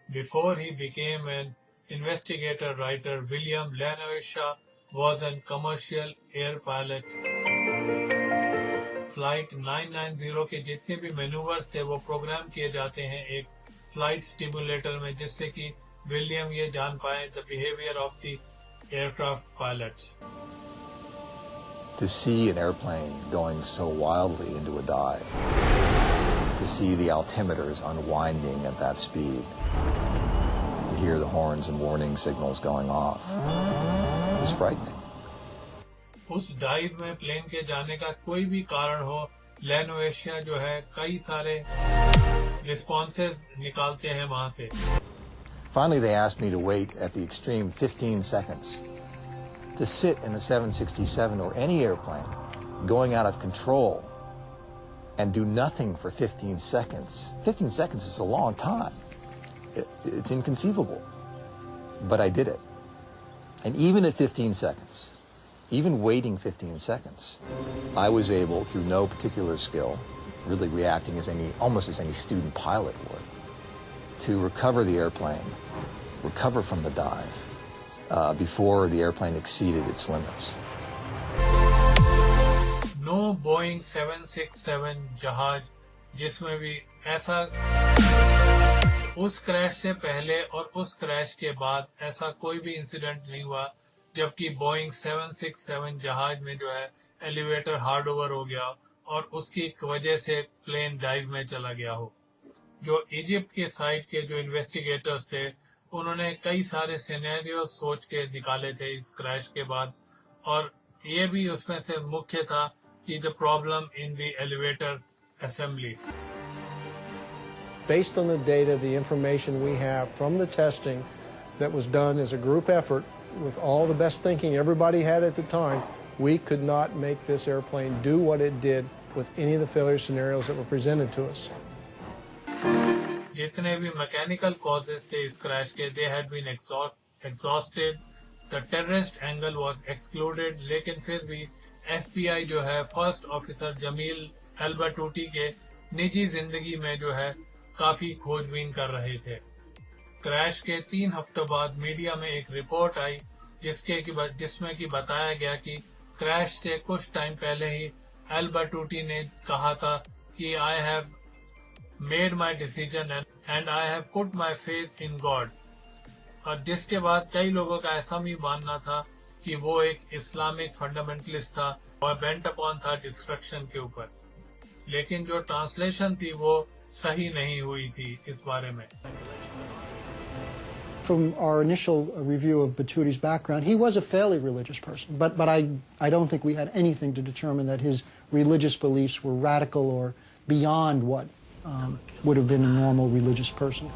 Before he became an investigator writer, William Lanoisha was a commercial air pilot। Flight 990 के जितने भी manoeuvres थे वो programme किए जाते हैं एक flight stimulator में, जिससे कि विलियम ये जान पाए the behavior of the aircraft pilots. To see an airplane going so wildly into a dive, to see the altimeters unwinding at that speed, to hear the horns and warning signals going off, is frightening. उस dive में plane के जाने का कोई भी कारण हो, लैनोएशिया जो है कई सारे रिस्पॉन्सेस निकालते हैं वहां से. Finally, they asked me to wait at the extreme 15 seconds. To sit in a 767 or any airplane going out of control and do nothing for 15 seconds. 15 seconds is a long time. It's inconceivable. But I did it. And even at 15 seconds, even waiting 15 seconds, I was able, through no particular skill, really reacting as almost as any student pilot would, to recover the airplane, recover from the dive, before the airplane exceeded its limits. No Boeing 767 जहाज जिसमें भी ऐसा उस crash से पहले और उस crash के बाद ऐसा कोई भी इंसिडेंट नहीं हुआ, जबकि बोइंग 767 जहाज में जो है एलिवेटर हार्ड ओवर हो गया और उसकी वजह से प्लेन डाइव में चला गया हो. जो इजिप्ट के साइड के जो इन्वेस्टिगेटर्स थे, उन्होंने कई सारे सिनेरियो सोच के निकाले थे इस क्रैश के बाद, और ये भी उसमें से मुख्य था कि the problem in the elevator assembly. Based on the data, the information we have from the testing that was done as a group effort with all the best thinking everybody had at the time, we could not make this airplane do what it did with any of the failure scenarios that were presented to us. जितने भी mechanical causes थे इस crash के, they had been exhausted. The terrorist angle was excluded. लेकिन फिर भी FBI जो है फर्स्ट ऑफिसर जमील एल्बर्टूटी के निजी जिंदगी में जो है काफी खोजबीन कर रहे थे. क्रैश के 3 हफ्तों बाद मीडिया में एक रिपोर्ट आई जिसमें कि बताया गया कि क्रैश से कुछ टाइम पहले ही एल्बर्टूटी ने कहा था कि I have made my decision and I have put my faith in God. और जिसके बाद कई लोगों का ऐसा भी मानना था कि वो एक इस्लामिक फंडामेंटलिस्ट था और बेंट अपॉन था डिस्ट्रक्शन के ऊपर. लेकिन जो ट्रांसलेशन थी वो सही नहीं हुई थी इस बारे में. From our initial review of Batuti's background, he was a fairly religious person, but I don't think we had anything to determine that his religious beliefs were radical or beyond what would have been a normal religious person.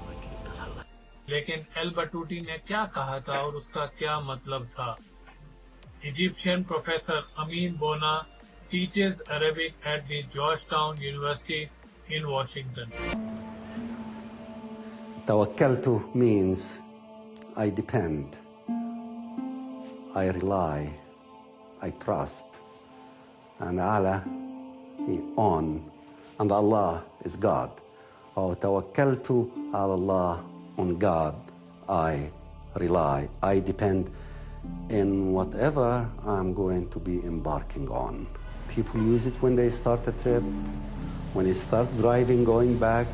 लेकिन एल्बर्टूटी ने क्या कहा था और उसका क्या मतलब था? Egyptian professor Amin Bona teaches Arabic at the Georgetown University in Washington. Tawakkaltu means I depend, I rely, I trust, and Allah on, and Allah is God. Tawakkaltu ala Allah, on God I rely, I depend in whatever I'm going to be embarking on. People use it when they start a trip, when they start driving, going back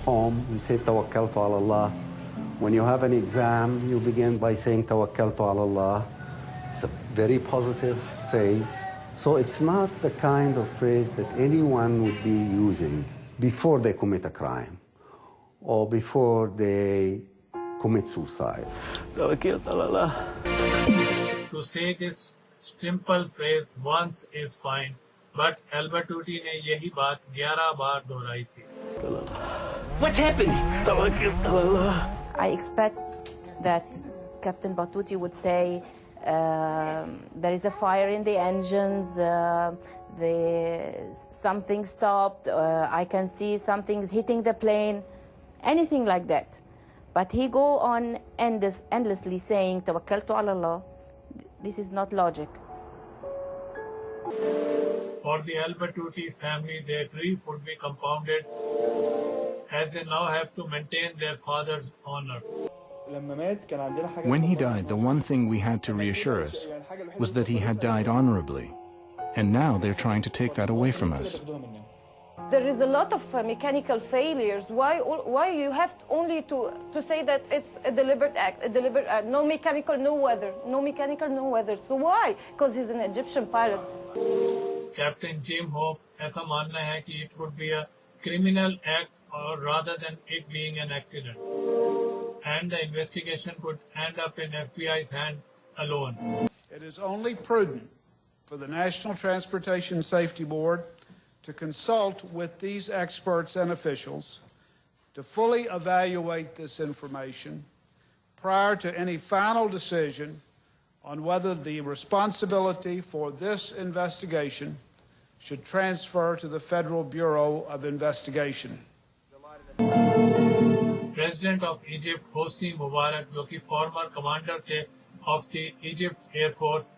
home, you say Tawakkaltu ala Allah. When you have an exam, you begin by saying Tawakkaltu ala Allah. It's a very positive phrase. So it's not the kind of phrase that anyone would be using before they commit a crime or before they commit suicide. To say this simple phrase once is fine, but Albertucci ने यही बात 11 बार दोहराई थी. What's happening? I expect that Captain Battuti would say, there is a fire in the engines, something stopped, I can see something's hitting the plane, anything like that. But he go on endlessly saying, Tawakkaltu ala Allah. This is not logic. For the Albertucci family, their grief would be compounded as they now have to maintain their father's honor. When he died, the one thing we had to reassure us was that he had died honorably. And now they're trying to take that away from us. There is a lot of mechanical failures. Why you have only to say that it's a deliberate act, no mechanical, no weather, no mechanical, no weather. So why? Because he's an Egyptian pilot. Captain Jim Hope ऐसा मानना है कि it would be a criminal act or rather than it being an accident. And the investigation could end up in FBI's hand alone. It is only prudent for the National Transportation Safety Board to consult with these experts and officials to fully evaluate this information prior to any final decision on whether the responsibility for this investigation should transfer to the Federal Bureau of Investigation. President of Egypt, Hosni Mubarak, जो कि former commander थे of the Egypt Air Force,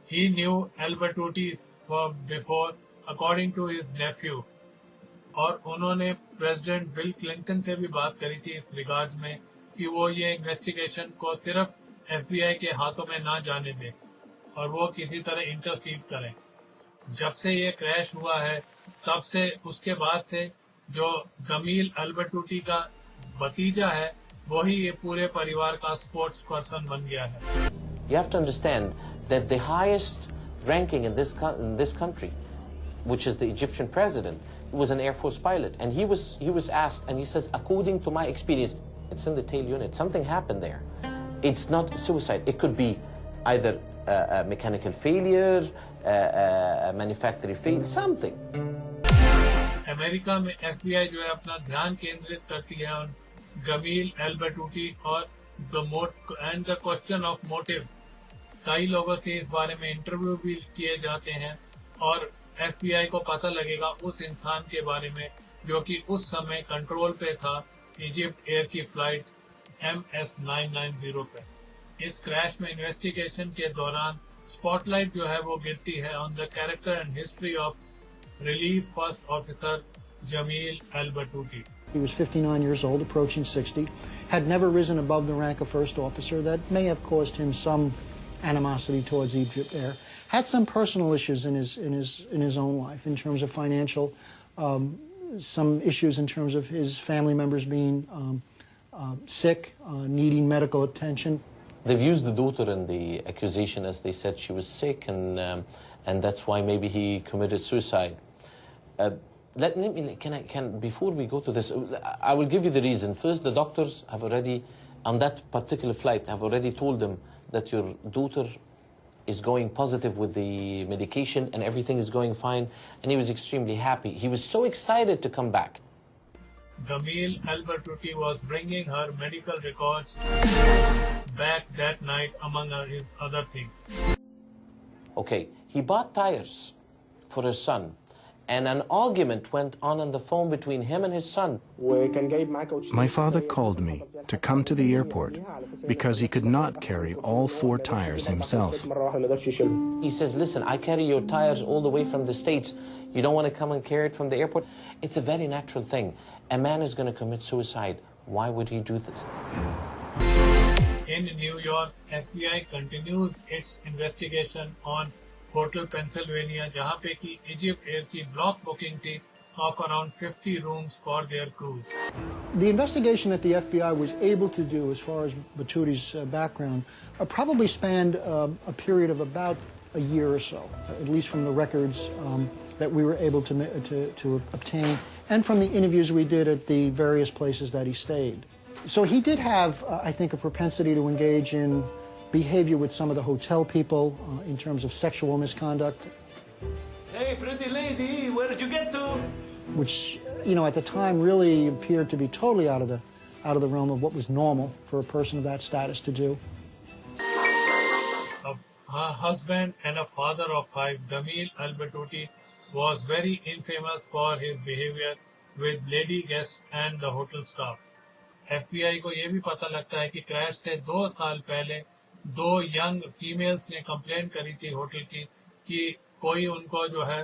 he knew al-Battuti from before, according to his nephew. और उन्होंने president bill Clinton से भी बात करी थी इस रिगार्ड में कि वो ये इन्वेस्टिगेशन को सिर्फ FBI के हाथों में ना जाने दें और वो किसी तरह इंटरसीड करें. जब से ये क्रैश हुआ है तब से उसके बाद से जो गमील अल-बटूटी का भतीजा है वही ये पूरे परिवार का स्पोर्ट्स पर्सन बन गया है. You have to understand that the highest ranking in this country, which is the Egyptian president, was an Air Force pilot, and he was asked, and he says, according to my experience, it's in the tail unit. Something happened there. It's not suicide. It could be either a mechanical failure, a manufacturing failure, something. America में FBI जो है अपना ध्यान केंद्रित करती है उन गमील अल-बटूटी और the question of motive. कई लोगों से इस बारे में इंटरव्यू भी किए जाते हैं और FBI को पता लगेगा उस इंसान के बारे में जो कि उस समय कंट्रोल पे था इजिप्ट एयर की फ्लाइट MS-990 पे. इस क्रैश में इन्वेस्टिगेशन के दौरान स्पॉटलाइट जो है वो गिरती है on the character and history of relief first officer Jameel al Batouti. He was 59 years old, approaching 60, had never risen above the rank of first officer. That may have caused him some animosity towards Egypt Air. Had some personal issues in his own life in terms of financial, some issues in terms of his family members being sick, needing medical attention. They've used the daughter in the accusation as they said she was sick, and that's why maybe he committed suicide. Before we go to this, I will give you the reason. First, the doctors have already, on that particular flight, have already told them that your daughter is going positive with the medication and everything is going fine, and he was extremely happy. He was so excited to come back. Gamil al-Batuti was bringing her medical records back that night, among his other things. Okay, he bought tires for his son, and an argument went on the phone between him and his son. My father called me to come to the airport because he could not carry all 4 tires himself. He says, listen, I carry your tires all the way from the States. You don't want to come and carry it from the airport? It's a very natural thing. A man is going to commit suicide. Why would he do this? In New York, FBI continues its investigation on Hotel Pennsylvania, जहाँ पे की Egypt Air की block booking थी of around 50 rooms for their crews. The investigation that the FBI was able to do as far as Batuti's background probably spanned a period of about a year or so, at least from the records that we were able to obtain and from the interviews we did at the various places that he stayed. So he did have, I think, a propensity to engage in behavior with some of the hotel people in terms of sexual misconduct. Hey, pretty lady, where did you get to? Which, you know, at the time really appeared to be totally out of the realm of what was normal for a person of that status to do. Her husband and a father of 5, Gamil al-Batuti, was very infamous for his behavior with lady guests and the hotel staff. FBI को ये भी पता लगता है कि crash से 2 साल पहले 2 यंग फीमेल्स ने कंप्लेंट करी थी होटल की कि कोई उनको जो है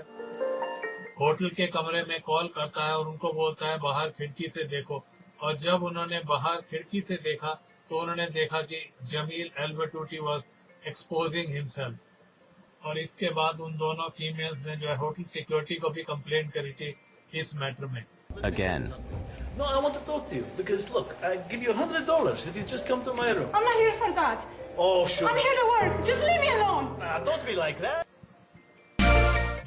होटल के कमरे में कॉल करता है और उनको बोलता है बाहर खिड़की से देखो, और जब उन्होंने बाहर खिड़की से देखा तो उन्होंने देखा कि जमील अल-बटूटी वाज एक्सपोजिंग हिमसेल्फ, और इसके बाद उन दोनों फीमेल्स ने जो है होटल सिक्योरिटी को भी कंप्लेंट करी थी इस मैटर में. Again. No, I want to talk to you because look, I give you $100 if you just come to my room. I'm not here for that. Oh, sure. I'm here to work. Just leave me alone. Don't be like that.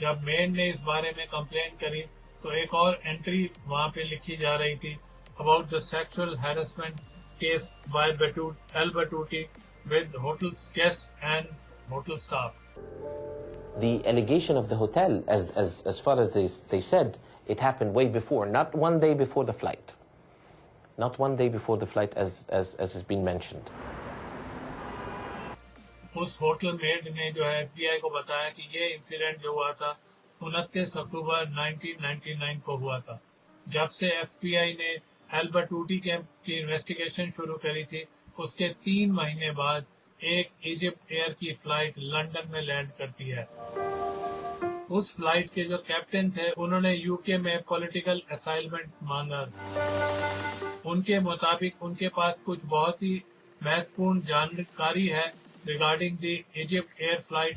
जब main ने इस बारे में complaint करी तो एक और entry वहाँ पे लिखी जा रही थी about the sexual harassment case by El Battuti with hotel guests and hotel staff. The allegation of the hotel, as far as they said, it happened way before, not one day before the flight. Not one day before the flight as has been mentioned. उस hotel made ने जो है FBI को बताया कि ये incident जो हुआ था 29 अक्टूबर 1999 को हुआ था. जब से FBI ने एल बटूटी की इन्वेस्टिगेशन शुरू करी थी, उसके 3 महीने बाद एक इजिप्ट एयर की फ्लाइट लंदन में लैंड करती है. उस फ्लाइट के जो कैप्टन थे उन्होंने यूके में पॉलिटिकल असाइलमेंट मांगा. उनके मुताबिक उनके पास कुछ बहुत ही महत्वपूर्ण जानकारी है regarding the Egypt Air flight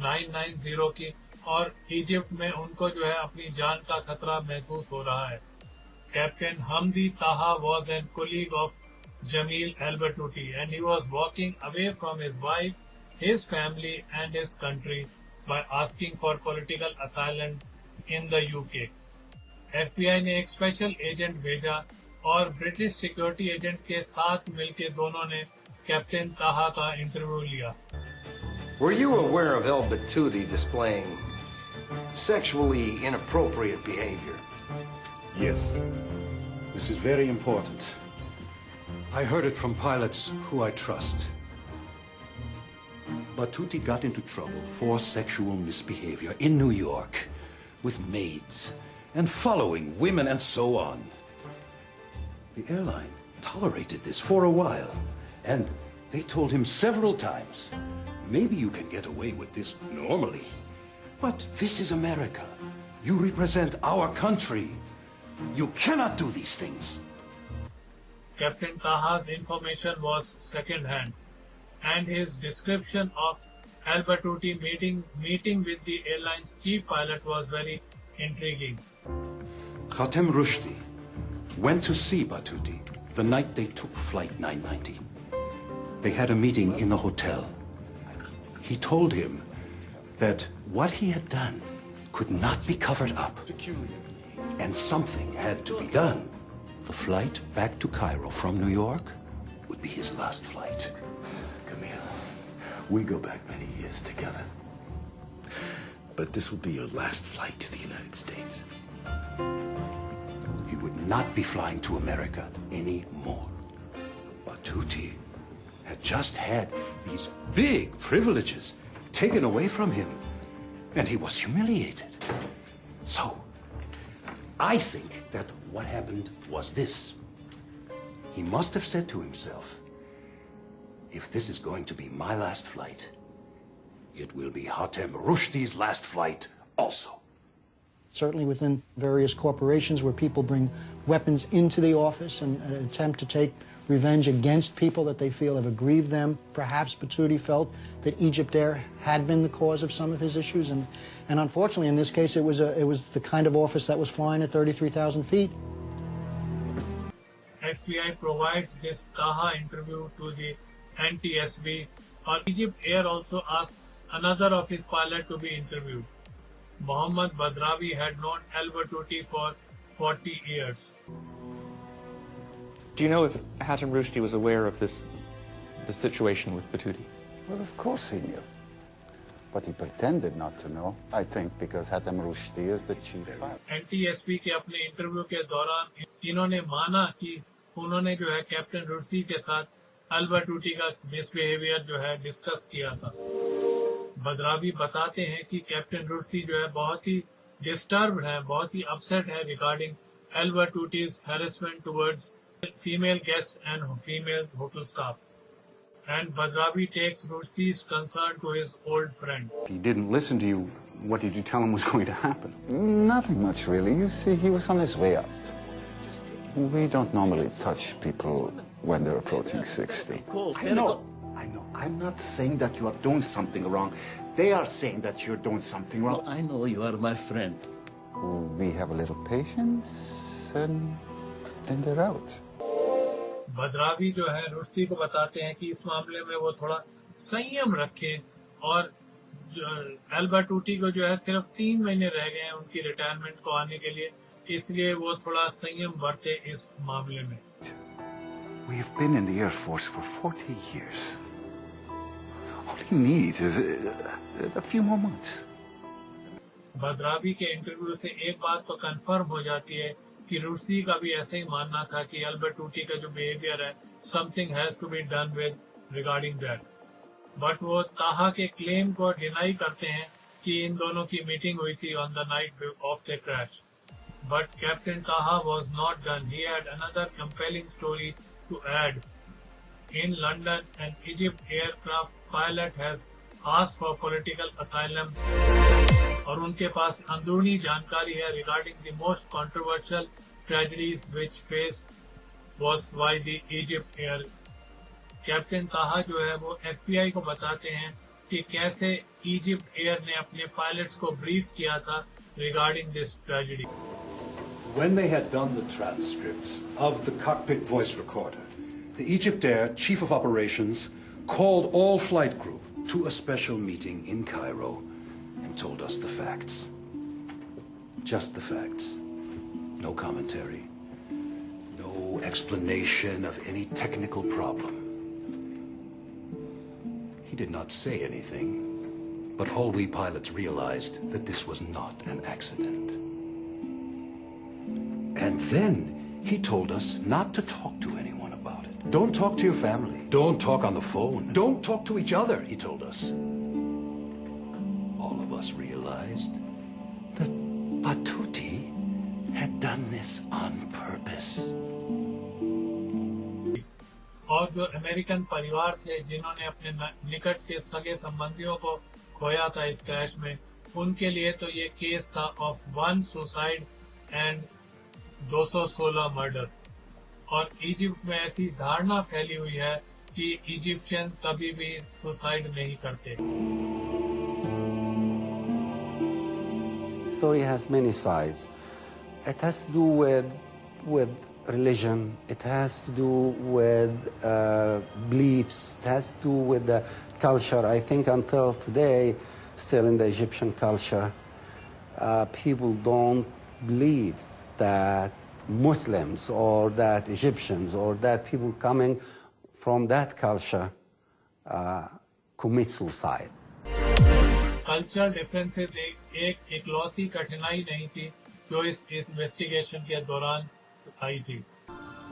990 की, और इजिप्ट में उनको जो है अपनी जान का खतरा महसूस हो रहा है. कैप्टन हमदी ताहा was a colleague of Jamil al-Battuti and he was walking away from his wife, his family and his country by asking for political asylum in the UK. FBI ने एक स्पेशल एजेंट भेजा और British security agent के साथ मिलकर दोनों ने captain ताहा का इंटरव्यू लिया. Were you aware of El Battuti displaying sexually inappropriate behavior? Yes. This is very important. I heard it from pilots who I trust. Battuti got into trouble for sexual misbehavior in New York with maids and following women and so on. The airline tolerated this for a while, and they told him several times, maybe you can get away with this normally, but this is America. You represent our country. You cannot do these things. Captain Taha's information was second-hand, and his description of Al Battuti meeting with the airline's chief pilot was very intriguing. Khatem Rushdie went to see Battuti the night they took Flight 990. They had a meeting in the hotel. He told him that what he had done could not be covered up, and something had to be done. The flight back to Cairo from New York would be his last flight. Camille, we go back many years together. But this will be your last flight to the United States. He would not be flying to America anymore. Battuti had just had these big privileges taken away from him, and he was humiliated. So, I think that what happened was this. He must have said to himself, if this is going to be my last flight, it will be Khatem Rushdie's last flight also. Certainly within various corporations where people bring weapons into the office and attempt to take revenge against people that they feel have aggrieved them. Perhaps Battuti felt that Egypt Air had been the cause of some of his issues, and unfortunately in this case it was the kind of office that was flying at 33,000 feet. FBI provides this Taha interview to the NTSB, or Egypt Air also asked another of his pilots to be interviewed. Mohammad Badrawi had known Al Battuti for 40 years. Do you know if Khatem Rushdie was aware of the situation with Battuti? Well, of course he knew. But he pretended not to know, I think, because Khatem Rushdie is the chief pilot. NTSB के अपने interview के दौरान इन्होंने माना कि उन्होंने जो है कैप्टन रुश्दी के साथ अल बटूटी का मिसबिहेवियर जो है डिस्कस किया था. बदरावी बताते हैं कि कैप्टन रुश्दी जो है बहुत ही डिस्टर्ब्ड है, बहुत ही अपसेट है regarding Al बटूटी's harassment towards female guests and female hotel staff. And Badrawi takes Rushdi's concern to his old friend. If he didn't listen to you, what did you tell him was going to happen? Nothing much, really. You see, he was on his way out. We don't normally touch people when they're approaching 60. I know. I'm not saying that you are doing something wrong. They are saying that you're doing something wrong. I know you are my friend. we have a little patience, and then they're out. बदरावी जो है रुश्ती को बताते हैं कि इस मामले में वो थोड़ा संयम रखे और अल्बर्टूटी को जो है सिर्फ 3 महीने रह गए हैं उनकी रिटायरमेंट को आने के लिए, इसलिए वो थोड़ा संयम बरते इस मामले में। We've been in the Air Force for 40 years. All he needs is a few more months. बदरावी के इंटरव्यू से एक बात तो कंफर्म हो जाती है कि रुश्दी का भी ऐसे ही मानना था कि अल्बर्टूटी का जो बिहेवियर है, something has to be done with regarding that. But वो ताहा के क्लेम को डिनाई करते हैं कि इन दोनों की मीटिंग हुई थी on the night of the crash. But captain Taha was not done. He had another compelling story to add. In London an Egypt aircraft pilot has asked for political asylum, और उनके पास अंदरूनी जानकारी है regarding the most controversial tragedies which faced was by the Egypt air. Captain Taha जो है वो FBI को बताते हैं कि कैसे इजिप्ट एयर ने अपने पायलट्स को ब्रीफ किया था regarding this tragedy. When they had done the transcripts of the cockpit voice recorder, the Egypt Air Chief of Operations called all flight crew to a special meeting in Cairo and told us the facts. Just the facts. No commentary. No explanation of any technical problem. He did not say anything, but all we pilots realized that this was not an accident. And then he told us not to talk to anyone about it. Don't talk to your family. Don't talk on the phone. Don't talk to each other, he told us. All of us realized that Batuti had done this on purpose. और जो American परिवार थे जिन्होंने अपने निकट के सगे संबंधियों को खोया था इस क्रैश में, उनके लिए तो ये केस था ऑफ 1 सुसाइड एंड 216 मर्डर। और इजिप्ट में ऐसी धारणा फैली हुई है कि इजिप्शियन कभी भी सुसाइड नहीं करते। Story has many sides. It has to do with religion. It has to do with beliefs. It has to do with the culture. I think until today, still in the Egyptian culture, people don't believe that Muslims or that Egyptians or that people coming from that culture commit suicide. Cultural differences एक इकलौती कठिनाई नहीं थी जो इस investigation के दौरान आई थी।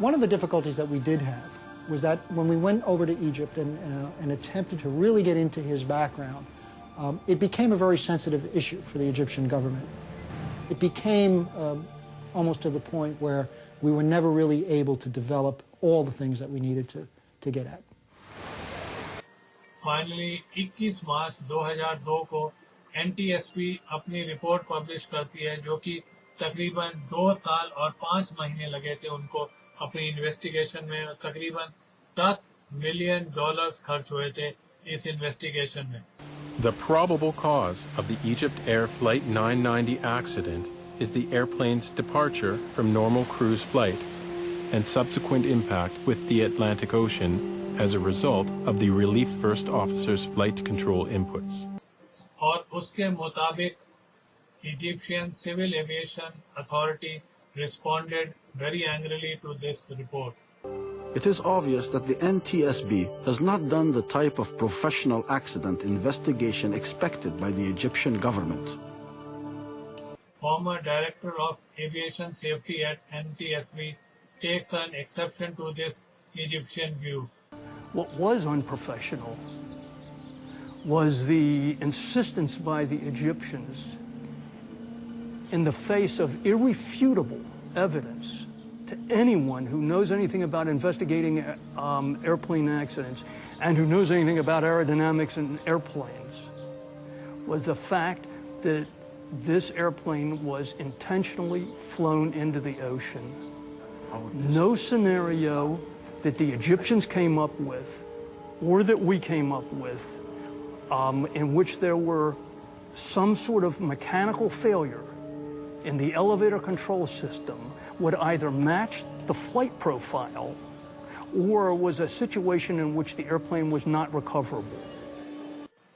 One of the difficulties that we did have was that when we went over to Egypt and attempted to really get into his background, it became a very sensitive issue for the Egyptian government. It became almost to the point where we were never really able to develop all the things that we needed to get at. Finally 21 मार्च 2002 को NTSB अपनी report publish करती है, जो कि तकरीबन 2 साल और 5 महीने लगे थे उनको अपनी इन्वेस्टिगेशन में। तकरीबन $10 मिलियन खर्च हुए थे इस इन्वेस्टिगेशन में। The probable cause of the Egypt Air Flight 990 accident is the airplane's departure from normal cruise flight and subsequent impact with the Atlantic Ocean as a result of the relief first officer's flight control inputs. और उसके मुताबिक Egyptian Civil Aviation Authority responded very angrily to this report. It is obvious that the NTSB has not done the type of professional accident investigation expected by the Egyptian government. Former Director of Aviation Safety at NTSB takes an exception to this Egyptian view. What was unprofessional was the insistence by the Egyptians, in the face of irrefutable evidence to anyone who knows anything about investigating airplane accidents and who knows anything about aerodynamics in airplanes, was the fact that this airplane was intentionally flown into the ocean. No scenario that the Egyptians came up with, or that we came up with, in which there were some sort of mechanical failure in the elevator control system would either match the flight profile or was a situation in which the airplane was not recoverable.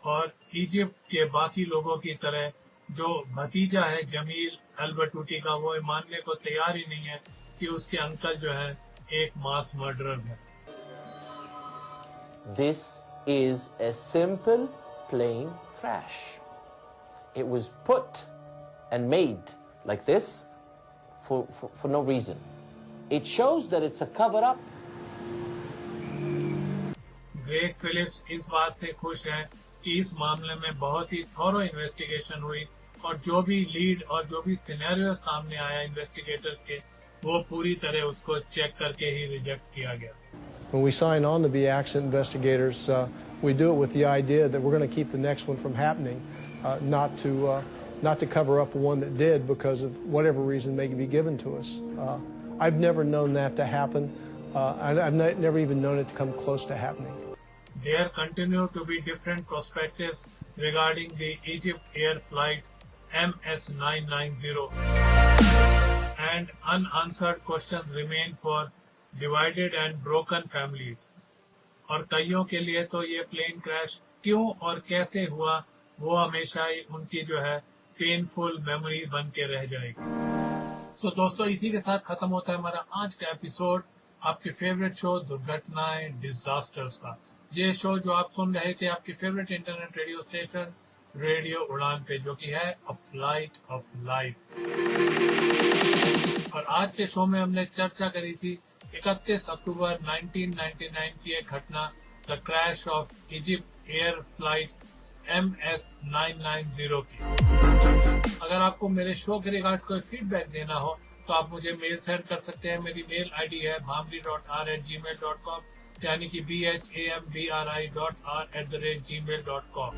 और Egypt के बाकी लोगों की तरह जो भतीजा है जमील अल बटूती का, वो मानने को तैयार ही नहीं है कि उसके अंकल जो है एक मास मर्डरर है. This is a simple plane crash. It was put and made like this for no reason. It shows that it's a cover-up. Greg Phillips इस बात से खुश हैं कि इस मामले में बहुत ही थॉरो इन्वेस्टिगेशन हुई और जो भी लीड और जो भी सिनेरियो सामने आया इन्वेस्टिगेटर्स के, वो पूरी तरह उसको चेक करके ही रिजेक्ट किया गया. When we sign on to be accident investigators, we do it with the idea that we're going to keep the next one from happening, not to cover up one that did because of whatever reason may be given to us. I've never known that to happen. I've never even known it to come close to happening. There continue to be different perspectives regarding the Egypt Air Flight MS-990, and unanswered questions remain for divided and broken families. और कईयों के लिए तो ये plane crash क्यों और कैसे हुआ, वो हमेशा ही उनकी जो है पेनफुल मेमोरी बन के रह जाएगी. सो दोस्तों, इसी के साथ खत्म होता है हमारा आज का एपिसोड, आपके फेवरेट शो दुर्घटनाएं डिजास्टर्स का. ये शो जो आप सुन रहे थे आपके favourite internet radio station radio उड़ान पे, जो कि है अ फ्लाइट ऑफ लाइफ. और आज के शो में हमने चर्चा करी थी 31 अक्टूबर 1999 की एक घटना, the crash of Egypt Air flight MS-990 की. अगर आपको मेरे शो के रिगार्ड्स कोई फीडबैक देना हो तो आप मुझे मेल सेंड कर सकते हैं. मेरी मेल आईडी है bhamri.r@gmail.com, यानी कि BHAMBRI.R@gmail.com.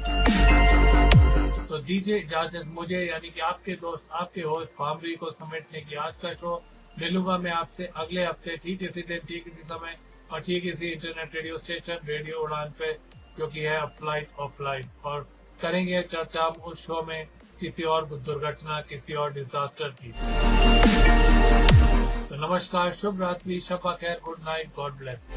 तो दीजिए इजाजत मुझे, यानी कि आपके दोस्त, आपके होस्ट भामरी को समेटने की आज का शो. मिलूंगा मैं आपसे अगले हफ्ते ठीक इसी दिन, ठीक इसी समय और ठीक इसी इंटरनेट रेडियो स्टेशन रेडियो उड़ान पे, जो कि है फ्लाइट ऑफ लाइफ. और करेंगे चर्चा हम उस शो में किसी और दुर्घटना, किसी और डिजास्टर की. तो नमस्कार, शुभ रात्रि, शब खैर, गुड नाइट, गॉड ब्लेस.